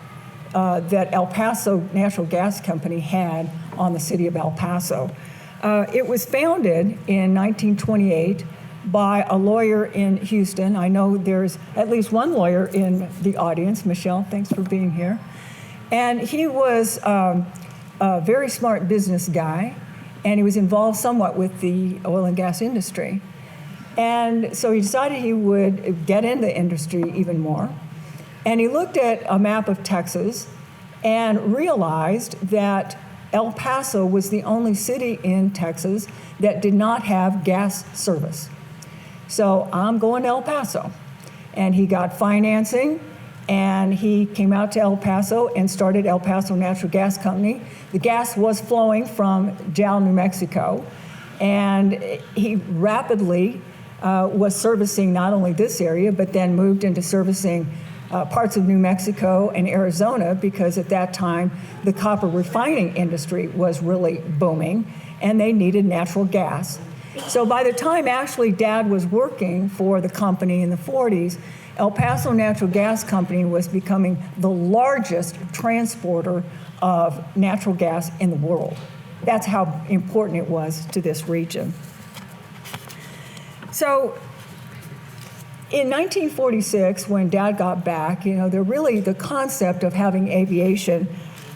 that El Paso Natural Gas Company had on the city of El Paso. It was founded in 1928 by a lawyer in Houston. I know there's at least one lawyer in the audience. Michelle, thanks for being here. And he was a very smart business guy, and he was involved somewhat with the oil and gas industry. And so he decided he would get into the industry even more. And he looked at a map of Texas and realized that El Paso was the only city in Texas that did not have gas service. So I'm going to El Paso. And he got financing, and he came out to El Paso and started El Paso Natural Gas Company. The gas was flowing from JAL New Mexico, and he rapidly was servicing not only this area, but then moved into servicing parts of New Mexico and Arizona, because at that time the copper refining industry was really booming and they needed natural gas. So by the time actually Dad was working for the company in the 40s, El Paso Natural Gas Company was becoming the largest transporter of natural gas in the world. That's how important it was to this region. So in 1946, when Dad got back, the concept of having aviation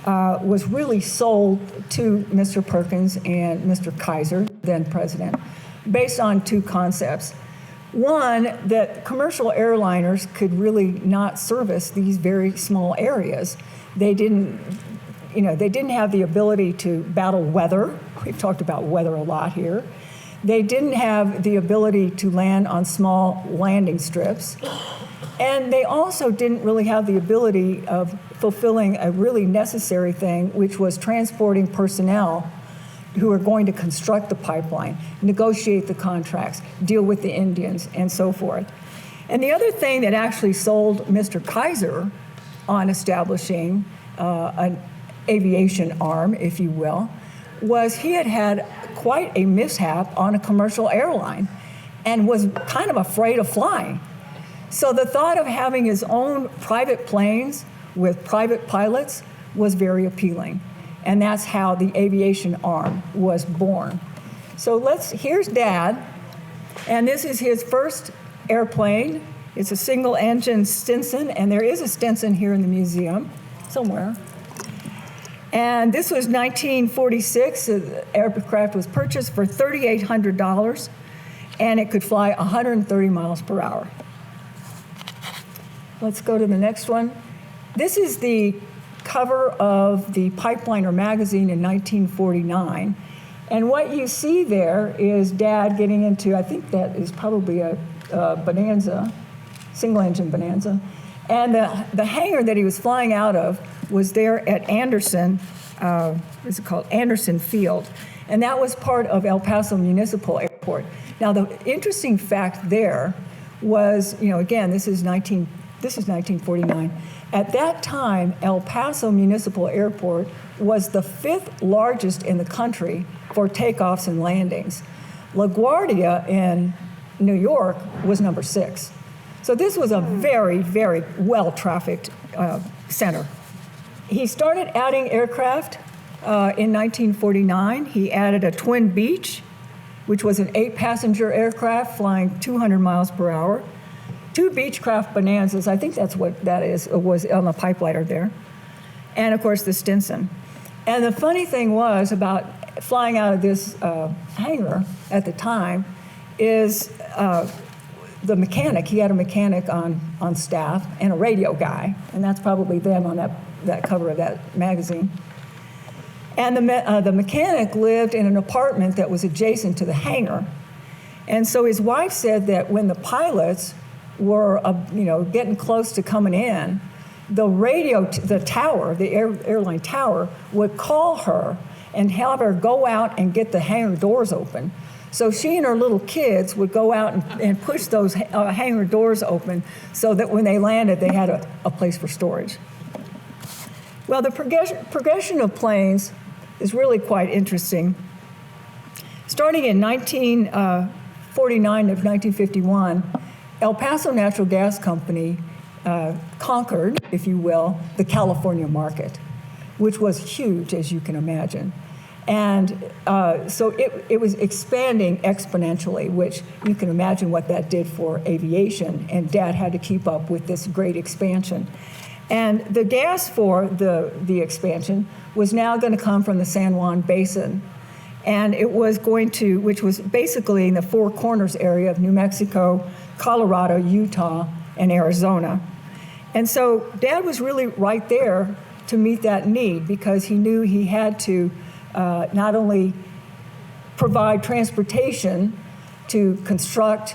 was really sold to Mr. Perkins and Mr. Kaiser, then president, based on two concepts. One, that commercial airliners could really not service these very small areas. They didn't have the ability to battle weather. We've talked about weather a lot here. They didn't have the ability to land on small landing strips. And they also didn't really have the ability of fulfilling a really necessary thing, which was transporting personnel who are going to construct the pipeline, negotiate the contracts, deal with the Indians, and so forth. And the other thing that actually sold Mr. Kaiser on establishing an aviation arm, if you will, was he had quite a mishap on a commercial airline and was kind of afraid of flying. So the thought of having his own private planes with private pilots was very appealing. And that's how the aviation arm was born. So here's Dad, and this is his first airplane. It's a single engine Stinson, and there is a Stinson here in the museum somewhere. And this was 1946. The aircraft was purchased for $3,800, and it could fly 130 miles per hour. Let's go to the next one. This is the cover of the Pipeliner magazine in 1949. And what you see there is Dad getting into, I think that is probably a Bonanza, single-engine Bonanza. And the hangar that he was flying out of was there at Anderson, what's it called? Anderson Field. And that was part of El Paso Municipal Airport. Now, the interesting fact there was, again, this is 1949. At that time, El Paso Municipal Airport was the 5th largest in the country for takeoffs and landings. LaGuardia in New York was number 6. So this was a very, very well-trafficked center. He started adding aircraft in 1949. He added a Twin Beach, which was an 8-passenger aircraft flying 200 miles per hour. 2 Beechcraft Bonanzas, I think that's what that is, was on the pipeliner there. And of course the Stinson. And the funny thing was about flying out of this hangar at the time is the mechanic, he had a mechanic on staff and a radio guy, and that's probably them on that cover of that magazine. And the mechanic lived in an apartment that was adjacent to the hangar. And so his wife said that when the pilots were getting close to coming in, the tower, the airline tower, would call her and have her go out and get the hangar doors open. So she and her little kids would go out and push those hangar doors open so that when they landed, they had a place for storage. Well, the progression of planes is really quite interesting. Starting in 1949 to 1951, El Paso Natural Gas Company conquered, if you will, the California market, which was huge, as you can imagine. And so it was expanding exponentially, which you can imagine what that did for aviation, and Dad had to keep up with this great expansion. And the gas for the expansion was now going to come from the San Juan Basin, and it was going to, which was basically in the Four Corners area of New Mexico, Colorado, Utah, and Arizona. And so Dad was really right there to meet that need because he knew he had to not only provide transportation to construct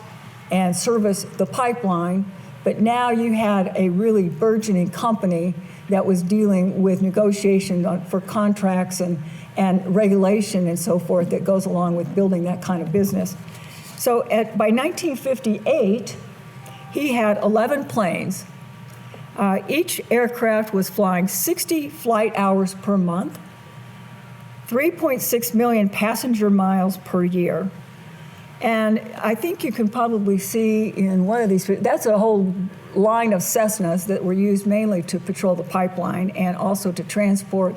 and service the pipeline, but now you had a really burgeoning company that was dealing with negotiation for contracts and regulation and so forth that goes along with building that kind of business. So by 1958, he had 11 planes. Each aircraft was flying 60 flight hours per month, 3.6 million passenger miles per year. And I think you can probably see in one of these, that's a whole line of Cessnas that were used mainly to patrol the pipeline and also to transport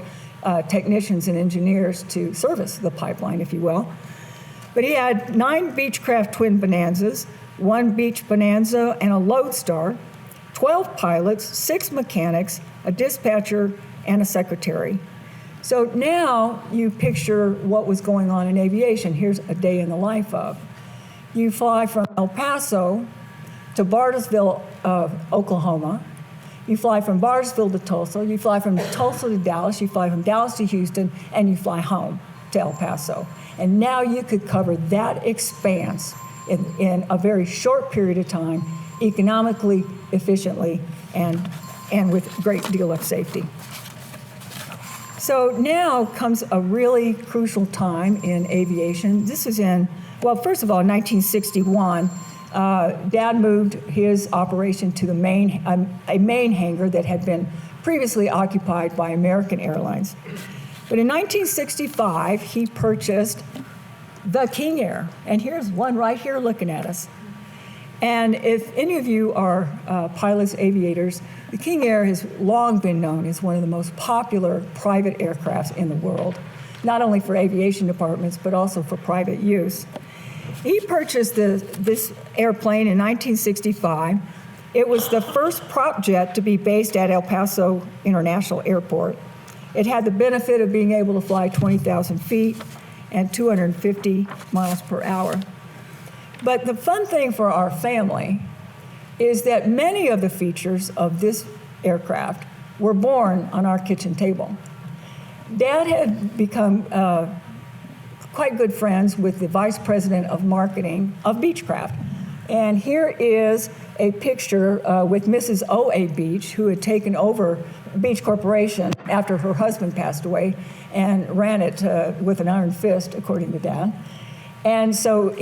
technicians and engineers to service the pipeline, if you will. But he had 9 Beechcraft Twin Bonanzas, 1 Beech Bonanza, and a Lodestar, 12 pilots, 6 mechanics, a dispatcher, and a secretary. So now you picture what was going on in aviation. Here's a day in the life of. You fly from El Paso to Bartlesville, Oklahoma. You fly from Bartlesville to Tulsa. You fly from Tulsa to Dallas. You fly from Dallas to Houston, and you fly home to El Paso. And now you could cover that expanse in a very short period of time, economically, efficiently, and with a great deal of safety. So now comes a really crucial time in aviation. This is well, first of all, in 1961, Dad moved his operation to a main hangar that had been previously occupied by American Airlines. But in 1965, he purchased the King Air, and here's one right here looking at us. And if any of you are pilots, aviators, the King Air has long been known as one of the most popular private aircrafts in the world, not only for aviation departments, but also for private use. He purchased this airplane in 1965. It was the first prop jet to be based at El Paso International Airport. It had the benefit of being able to fly 20,000 feet and 250 miles per hour. But the fun thing for our family is that many of the features of this aircraft were born on our kitchen table. Dad had become quite good friends with the vice president of marketing of Beechcraft. And here is a picture with Mrs. O.A. Beech, who had taken over Beech Corporation after her husband passed away and ran it with an iron fist, according to Dad. And so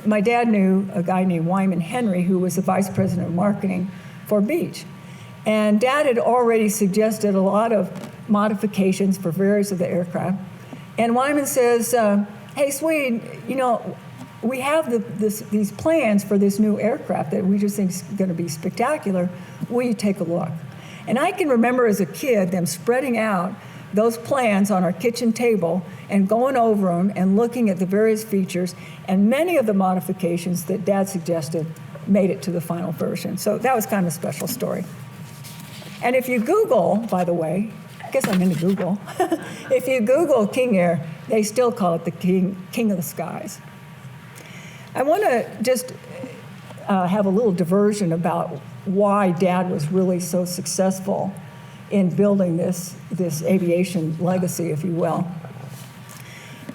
my dad knew a guy named Wyman Henry, who was the vice president of marketing for Beech. And Dad had already suggested a lot of modifications for various of the aircraft. And Wyman says, hey, Swede, we have these plans for this new aircraft that we just think is going to be spectacular. Will you take a look? And I can remember as a kid them spreading out those plans on our kitchen table and going over them and looking at the various features, and many of the modifications that Dad suggested made it to the final version. So that was kind of a special story. And if you Google, by the way, I guess I'm into Google. If you Google King Air, they still call it the King of the Skies. I want to just have a little diversion about why Dad was really so successful in building this aviation legacy, if you will.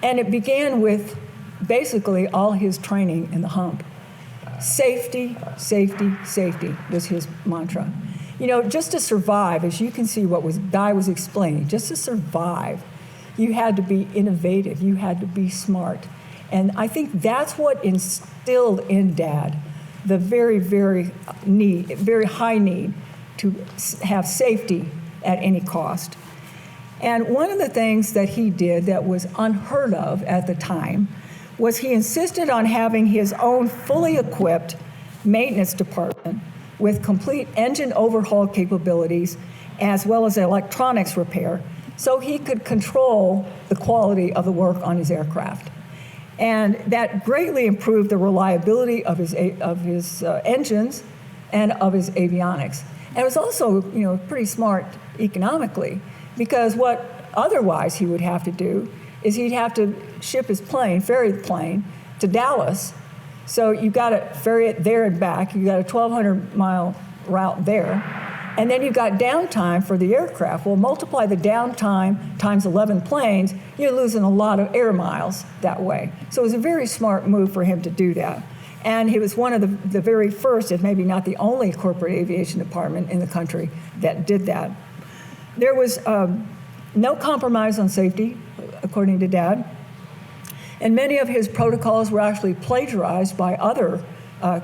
And it began with basically all his training in the hump. Safety, safety, safety was his mantra. You know, just to survive, as you can see what Guy was explaining, just to survive, you had to be innovative, you had to be smart. And I think that's what instilled in Dad the very, very high need to have safety at any cost. And one of the things that he did that was unheard of at the time was he insisted on having his own fully equipped maintenance department with complete engine overhaul capabilities as well as electronics repair, so he could control the quality of the work on his aircraft. And that greatly improved the reliability of his engines and of his avionics. And it was also, you know, pretty smart economically, because what otherwise he would have to do is he'd have to ship his plane, ferry the plane to Dallas. So you've got to ferry it there and back. You've got a 1,200-mile route there. And then you've got downtime for the aircraft. Well, multiply the downtime times 11 planes, you're losing a lot of air miles that way. So it was a very smart move for him to do that. And he was one of the very first, if maybe not the only, corporate aviation department in the country that did that. There was no compromise on safety, according to Dad. And many of his protocols were actually plagiarized by other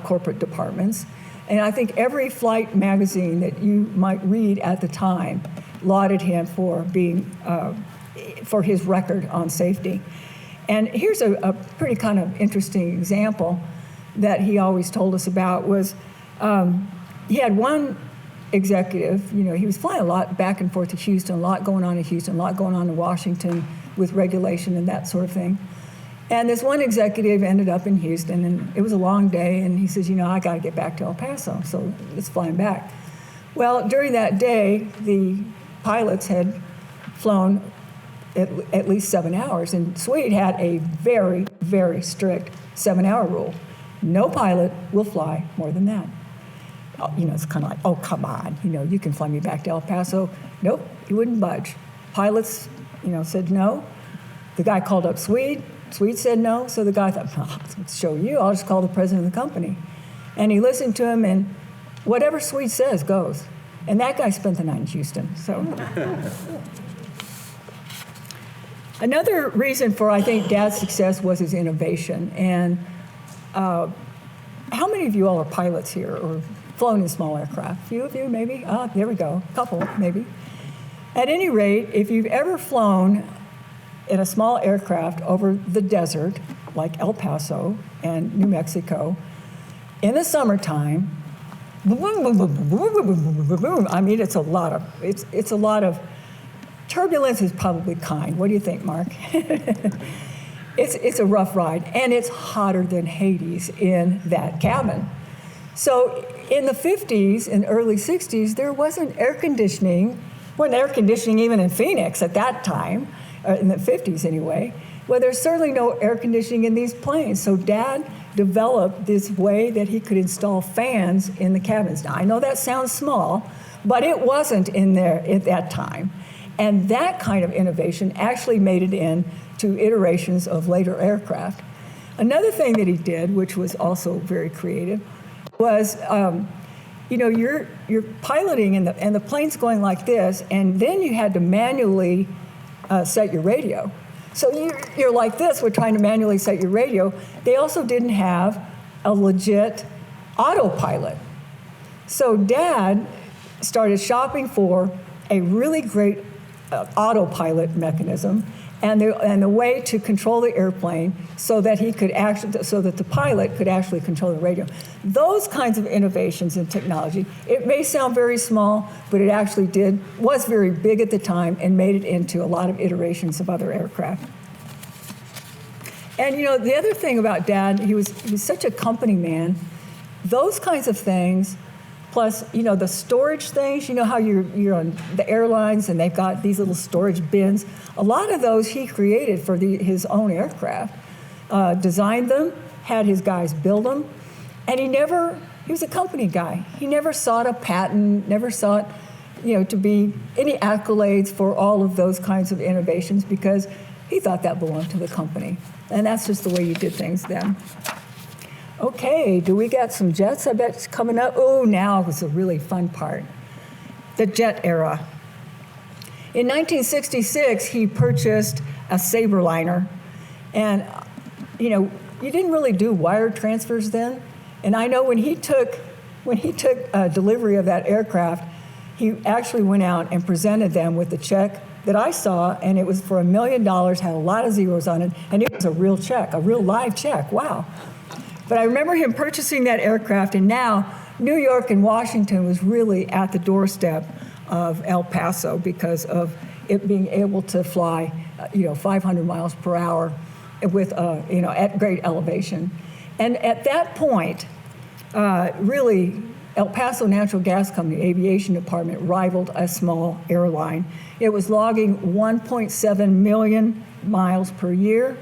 corporate departments. And I think every flight magazine that you might read at the time lauded him for for his record on safety. And here's a pretty kind of interesting example that he always told us about was he had one executive, you know, he was flying a lot back and forth to Houston, a lot going on in Houston, a lot going on in Washington with regulation and that sort of thing. And this one executive ended up in Houston, and it was a long day, and he says, you know, I got to get back to El Paso, so let's fly him back. Well, during that day, the pilots had flown at least 7 hours, and Swede had a very, very strict 7-hour rule. No pilot will fly more than that. You know, it's kind of like, oh, come on, you know, you can fly me back to El Paso. Nope, he wouldn't budge. Pilots, you know, said no. The guy called up Swede. Swede said no, so the guy thought, oh, let's show you, I'll just call the president of the company. And he listened to him, and whatever Swede says goes. And that guy spent the night in Houston, so. Another reason for, I think, Dad's success was his innovation. And how many of you all are pilots here or flown in small aircraft? A few of you, maybe? There we go, a couple, maybe. At any rate, if you've ever flown in a small aircraft over the desert, like El Paso and New Mexico, in the summertime, I mean, it's a lot of turbulence is probably kind. What do you think, Mark? It's a rough ride, and it's hotter than Hades in that cabin. So in the 50s and early 60s, there wasn't air conditioning even in Phoenix at that time, in the 50s anyway. Well, there's certainly no air conditioning in these planes. So Dad developed this way that he could install fans in the cabins. Now, I know that sounds small, but it wasn't in there at that time. And that kind of innovation actually made it into iterations of later aircraft. Another thing that he did, which was also very creative, was you know, you're piloting and the plane's going like this, and then you had to manually set your radio. So you're like this, we're trying to manually set your radio. They also didn't have a legit autopilot. So Dad started shopping for a really great autopilot mechanism, and the way to control the airplane so that the pilot could actually control the radio. Those kinds of innovations in technology, it may sound very small, but it actually was very big at the time and made it into a lot of iterations of other aircraft. And the other thing about Dad, he was such a company man. Those kinds of things, plus the storage things. How you're on the airlines and they've got these little storage bins. A lot of those he created for his own aircraft, designed them, had his guys build them, and he was a company guy. He never sought a patent, never sought to be any accolades for all of those kinds of innovations because he thought that belonged to the company. And that's just the way you did things then. Okay, do we got some jets? I bet it's coming up. Oh, now was a really fun part. The jet era. In 1966, he purchased a Sabreliner. And, you didn't really do wire transfers then. And I know when he took delivery of that aircraft, he actually went out and presented them with the check that I saw, and it was for $1 million, had a lot of zeros on it, and it was a real check, a real live check. Wow. But I remember him purchasing that aircraft, and now New York and Washington was really at the doorstep of El Paso because of it being able to fly, 500 miles per hour with, at great elevation. And at that point, really, El Paso Natural Gas Company Aviation Department rivaled a small airline. It was logging 1.7 million miles per year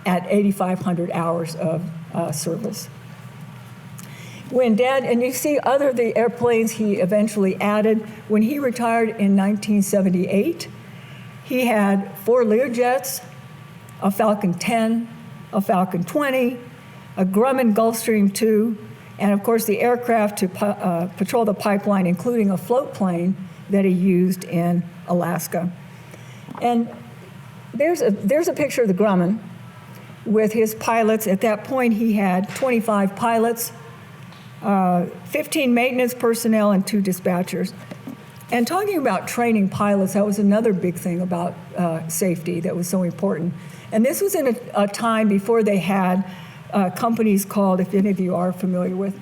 at 8,500 hours of service. When Dad, and you see the airplanes he eventually added, when he retired in 1978, he had 4 Learjets, a Falcon 10, a Falcon 20, a Grumman Gulfstream II, and of course the aircraft to patrol the pipeline, including a float plane that he used in Alaska. And there's a picture of the Grumman with his pilots. At that point, he had 25 pilots, 15 maintenance personnel, and 2 dispatchers. And talking about training pilots, that was another big thing about safety that was so important. And this was in a time before they had companies called, if any of you are familiar with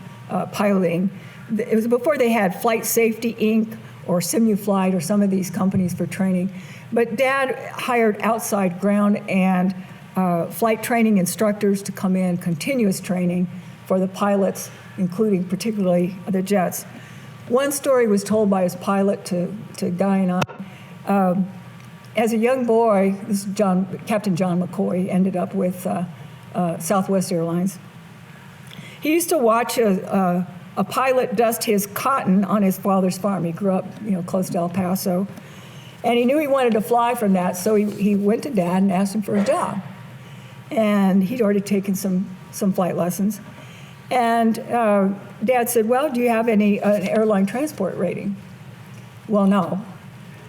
piloting, it was before they had Flight Safety Inc. or SimuFlight or some of these companies for training. But Dad hired outside ground and flight training instructors to come in, continuous training for the pilots, including particularly the jets. One story was told by his pilot to Guy and I. As a young boy, this is Captain John McCoy, ended up with Southwest Airlines. He used to watch a pilot dust his cotton on his father's farm. He grew up, close to El Paso. And he knew he wanted to fly from that, so he went to Dad and asked him for a job. And he'd already taken some flight lessons. And Dad said, well, do you have an airline transport rating? Well, no.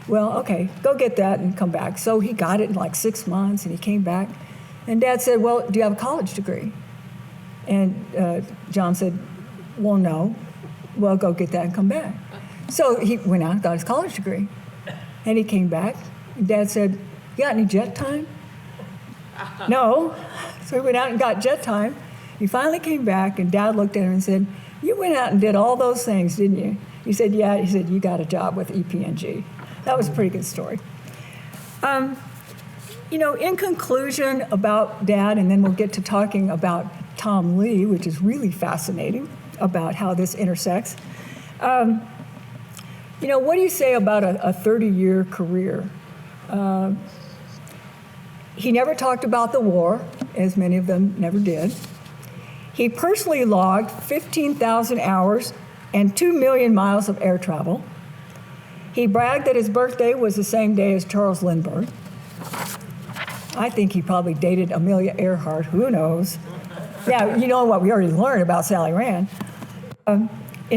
Well, okay, go get that and come back. So he got it in like 6 months, and he came back. And Dad said, well, do you have a college degree? And John said, well, no. Well, go get that and come back. So he went out and got his college degree. And he came back. And Dad said, you got any jet time? No. So he went out and got jet time. He finally came back, and Dad looked at him and said, you went out and did all those things, didn't you? He said, yeah. He said, you got a job with EPNG. That was a pretty good story. In conclusion about Dad, and then we'll get to talking about Tom Lee, which is really fascinating about how this intersects. What do you say about a 30-year career? He never talked about the war, as many of them never did. He personally logged 15,000 hours and 2 million miles of air travel. He bragged that his birthday was the same day as Charles Lindbergh. I think he probably dated Amelia Earhart. Who knows? Yeah, you know what we already learned about Sally Rand. In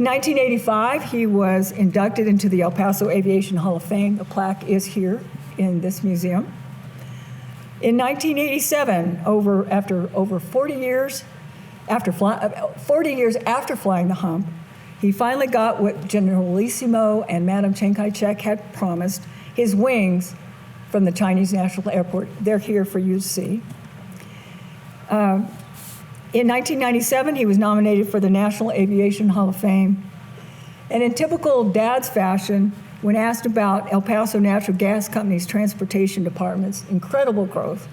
1985, he was inducted into the El Paso Aviation Hall of Fame. The plaque is here in this museum. In 1987, after 40 years after flying the hump, he finally got what Generalissimo and Madame Chiang Kai-shek had promised, his wings from the Chinese National Airport. They're here for you to see. In 1997, he was nominated for the National Aviation Hall of Fame. And in typical dad's fashion, when asked about El Paso Natural Gas Company's transportation department's incredible growth,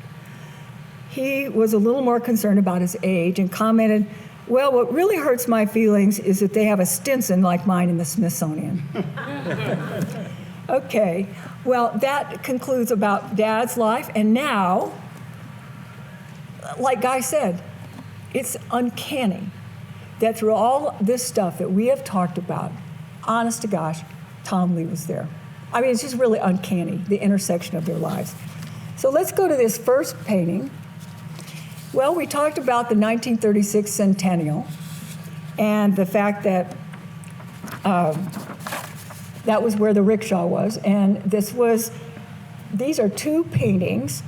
he was a little more concerned about his age and commented, "Well, what really hurts my feelings is that they have a Stinson like mine in the Smithsonian." Okay, well, that concludes about Dad's life. And now, like Guy said, it's uncanny that through all this stuff that we have talked about, honest to gosh, Tom Lee was there. I mean, it's just really uncanny, the intersection of their lives. So let's go to this first painting. Well, we talked about the 1936 centennial and the fact that that was where the rickshaw was. And these are two paintings.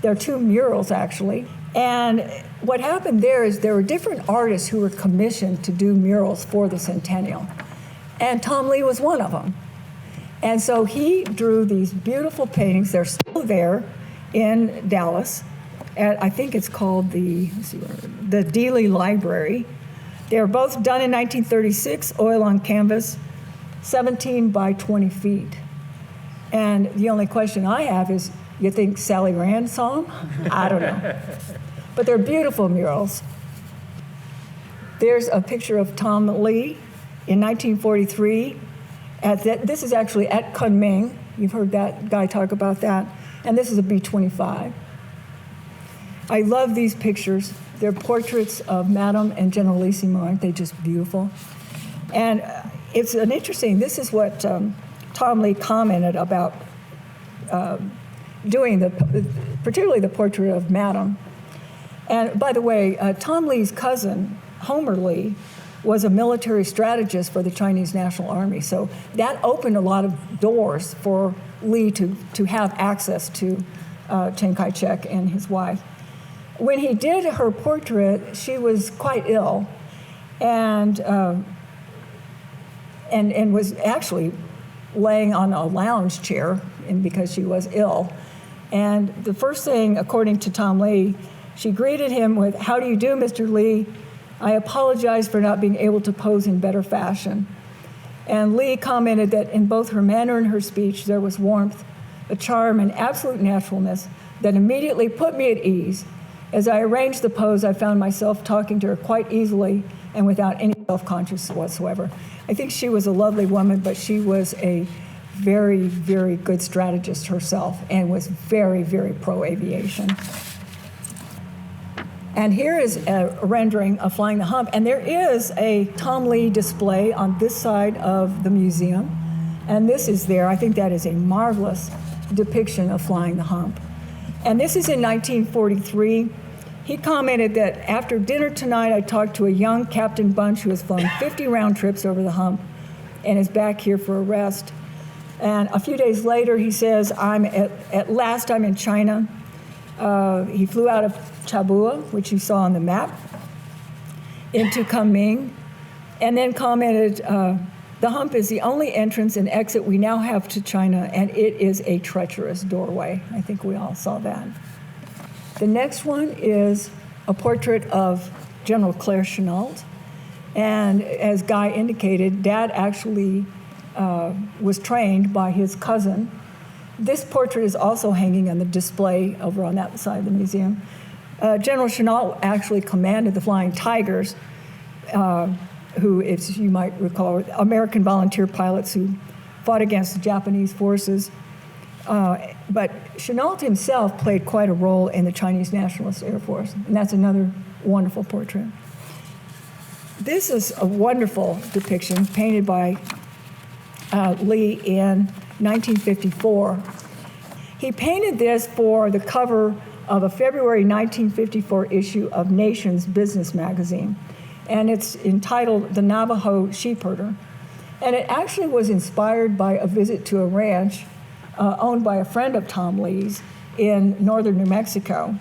They're two murals, actually. And what happened there is there were different artists who were commissioned to do murals for the centennial. And Tom Lee was one of them. And so he drew these beautiful paintings. They're still there in Dallas. At, I think it's called the Dealey Library. They were both done in 1936, oil on canvas, 17 by 20 feet. And the only question I have is, you think Sally Rand saw them? I don't know. But they're beautiful murals. There's a picture of Tom Lee in 1943. This is actually at Kunming. You've heard that guy talk about that. And this is a B-25. I love these pictures. They're portraits of Madam and Generalissimo. Aren't they just beautiful? And it's an interesting, this is what Tom Lee commented about doing, particularly the portrait of Madam. And by the way, Tom Lee's cousin, Homer Lee, was a military strategist for the Chinese National Army. So that opened a lot of doors for Lee to have access to Chiang Kai-shek and his wife. When he did her portrait, she was quite ill and was actually laying on a lounge chair because she was ill. And the first thing, according to Tom Lee, she greeted him with, "How do you do, Mr. Lee? I apologize for not being able to pose in better fashion." And Lee commented that in both her manner and her speech, there was warmth, a charm, and absolute naturalness that immediately put me at ease. As I arranged the pose, I found myself talking to her quite easily and without any self-consciousness whatsoever. I think she was a lovely woman, but she was a very, very good strategist herself and was very, very pro-aviation. And here is a rendering of Flying the Hump. And there is a Tom Lee display on this side of the museum. And this is there. I think that is a marvelous depiction of Flying the Hump. And this is in 1943. He commented that after dinner tonight, I talked to a young Captain Bunch who has flown 50 round trips over the hump and is back here for a rest. And a few days later, he says, at last I'm in China. He flew out of Chabua, which you saw on the map, into Kunming, and then commented, the hump is the only entrance and exit we now have to China, and it is a treacherous doorway. I think we all saw that. The next one is a portrait of General Claire Chennault. And as Guy indicated, Dad actually was trained by his cousin. This portrait is also hanging on the display over on that side of the museum. General Chennault actually commanded the Flying Tigers, who, as you might recall, American volunteer pilots who fought against the Japanese forces. But Chennault himself played quite a role in the Chinese Nationalist Air Force, and that's another wonderful portrait. This is a wonderful depiction painted by Lee in 1954. He painted this for the cover of a February 1954 issue of Nation's Business magazine, and it's entitled The Navajo Sheepherder. And it actually was inspired by a visit to a ranch owned by a friend of Tom Lee's in northern New Mexico.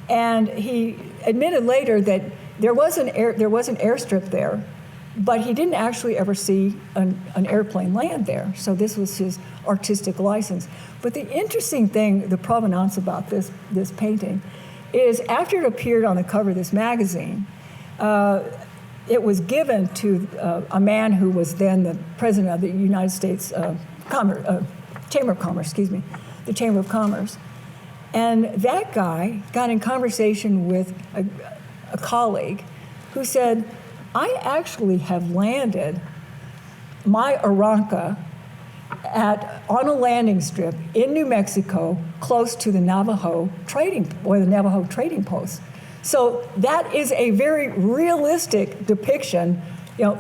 And he admitted later that there was an airstrip there, But he didn't actually ever see an airplane land there. So this was his artistic license. But the interesting thing, the provenance about this painting, is after it appeared on the cover of this magazine, it was given to a man who was then the president of the United States Chamber of Commerce, the Chamber of Commerce. And that guy got in conversation with a colleague who said, I actually have landed my Aranca on a landing strip in New Mexico close to the Navajo trading post. So that is a very realistic depiction,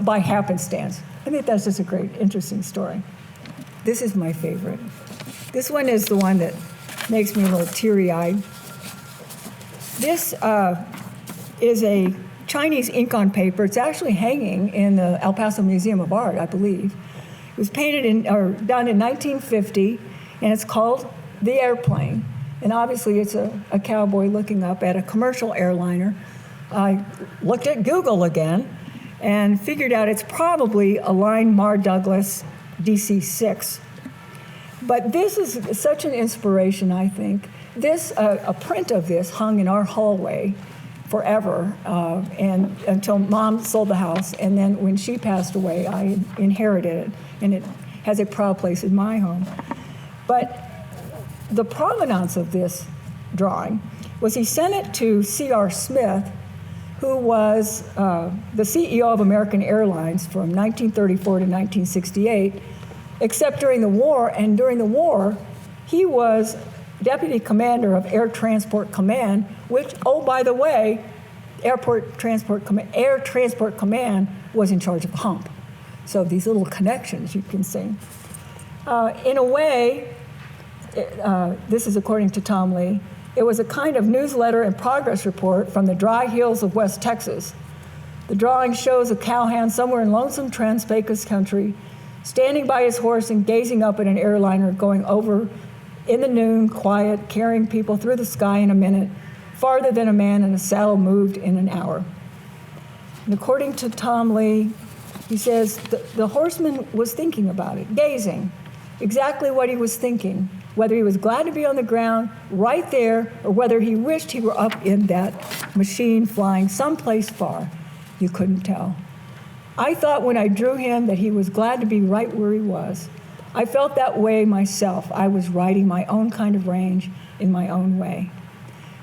by happenstance. I think that's just a great, interesting story. This is my favorite. This one is the one that makes me a little teary-eyed. This is a Chinese ink on paper. It's actually hanging in the El Paso Museum of Art, I believe. It was painted done in 1950, and it's called The Airplane. And obviously, it's a cowboy looking up at a commercial airliner. I looked at Google again and figured out it's probably a Line Mar Douglas DC-6. But this is such an inspiration, I think. A print of this hung in our hallway forever, and until Mom sold the house, and then when she passed away, I inherited it, and it has a proud place in my home. But the provenance of this drawing was he sent it to C.R. Smith, who was the CEO of American Airlines from 1934 to 1968, except during the war. And during the war, he was deputy commander of Air Transport Command, which, oh, by the way, Air Transport Command was in charge of Hump. So these little connections you can see. In a way, this is according to Tom Lee, it was a kind of newsletter and progress report from the dry hills of West Texas. The drawing shows a cowhand somewhere in lonesome Trans-Pecos country, standing by his horse and gazing up at an airliner going over in the noon, quiet, carrying people through the sky in a minute, farther than a man in a saddle moved in an hour. And according to Tom Lee, he says the horseman was thinking about it, gazing, exactly what he was thinking, whether he was glad to be on the ground right there or whether he wished he were up in that machine flying someplace far. You couldn't tell. I thought when I drew him that he was glad to be right where he was. I felt that way myself. I was riding my own kind of range in my own way.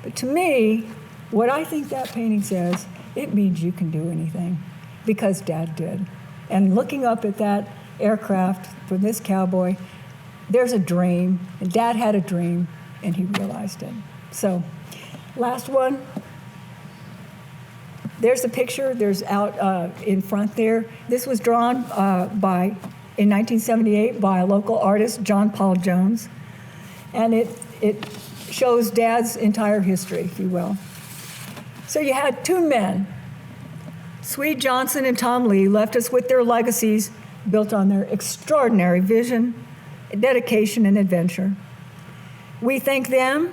But to me, what I think that painting says, it means you can do anything, because Dad did. And looking up at that aircraft from this cowboy, there's a dream, and Dad had a dream, and he realized it. So, last one. There's the picture. There's out in front there. This was drawn in 1978 by a local artist, John Paul Jones, and it shows Dad's entire history, if you will. So you had two men, Swede Johnson and Tom Lee, left us with their legacies built on their extraordinary vision, dedication, and adventure. We thank them,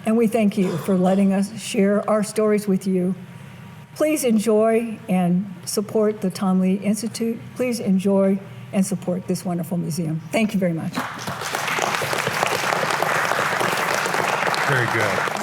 and we thank you for letting us share our stories with you. Please enjoy and support the Tom Lee Institute. Please enjoy and support this wonderful museum. Thank you very much. Very good.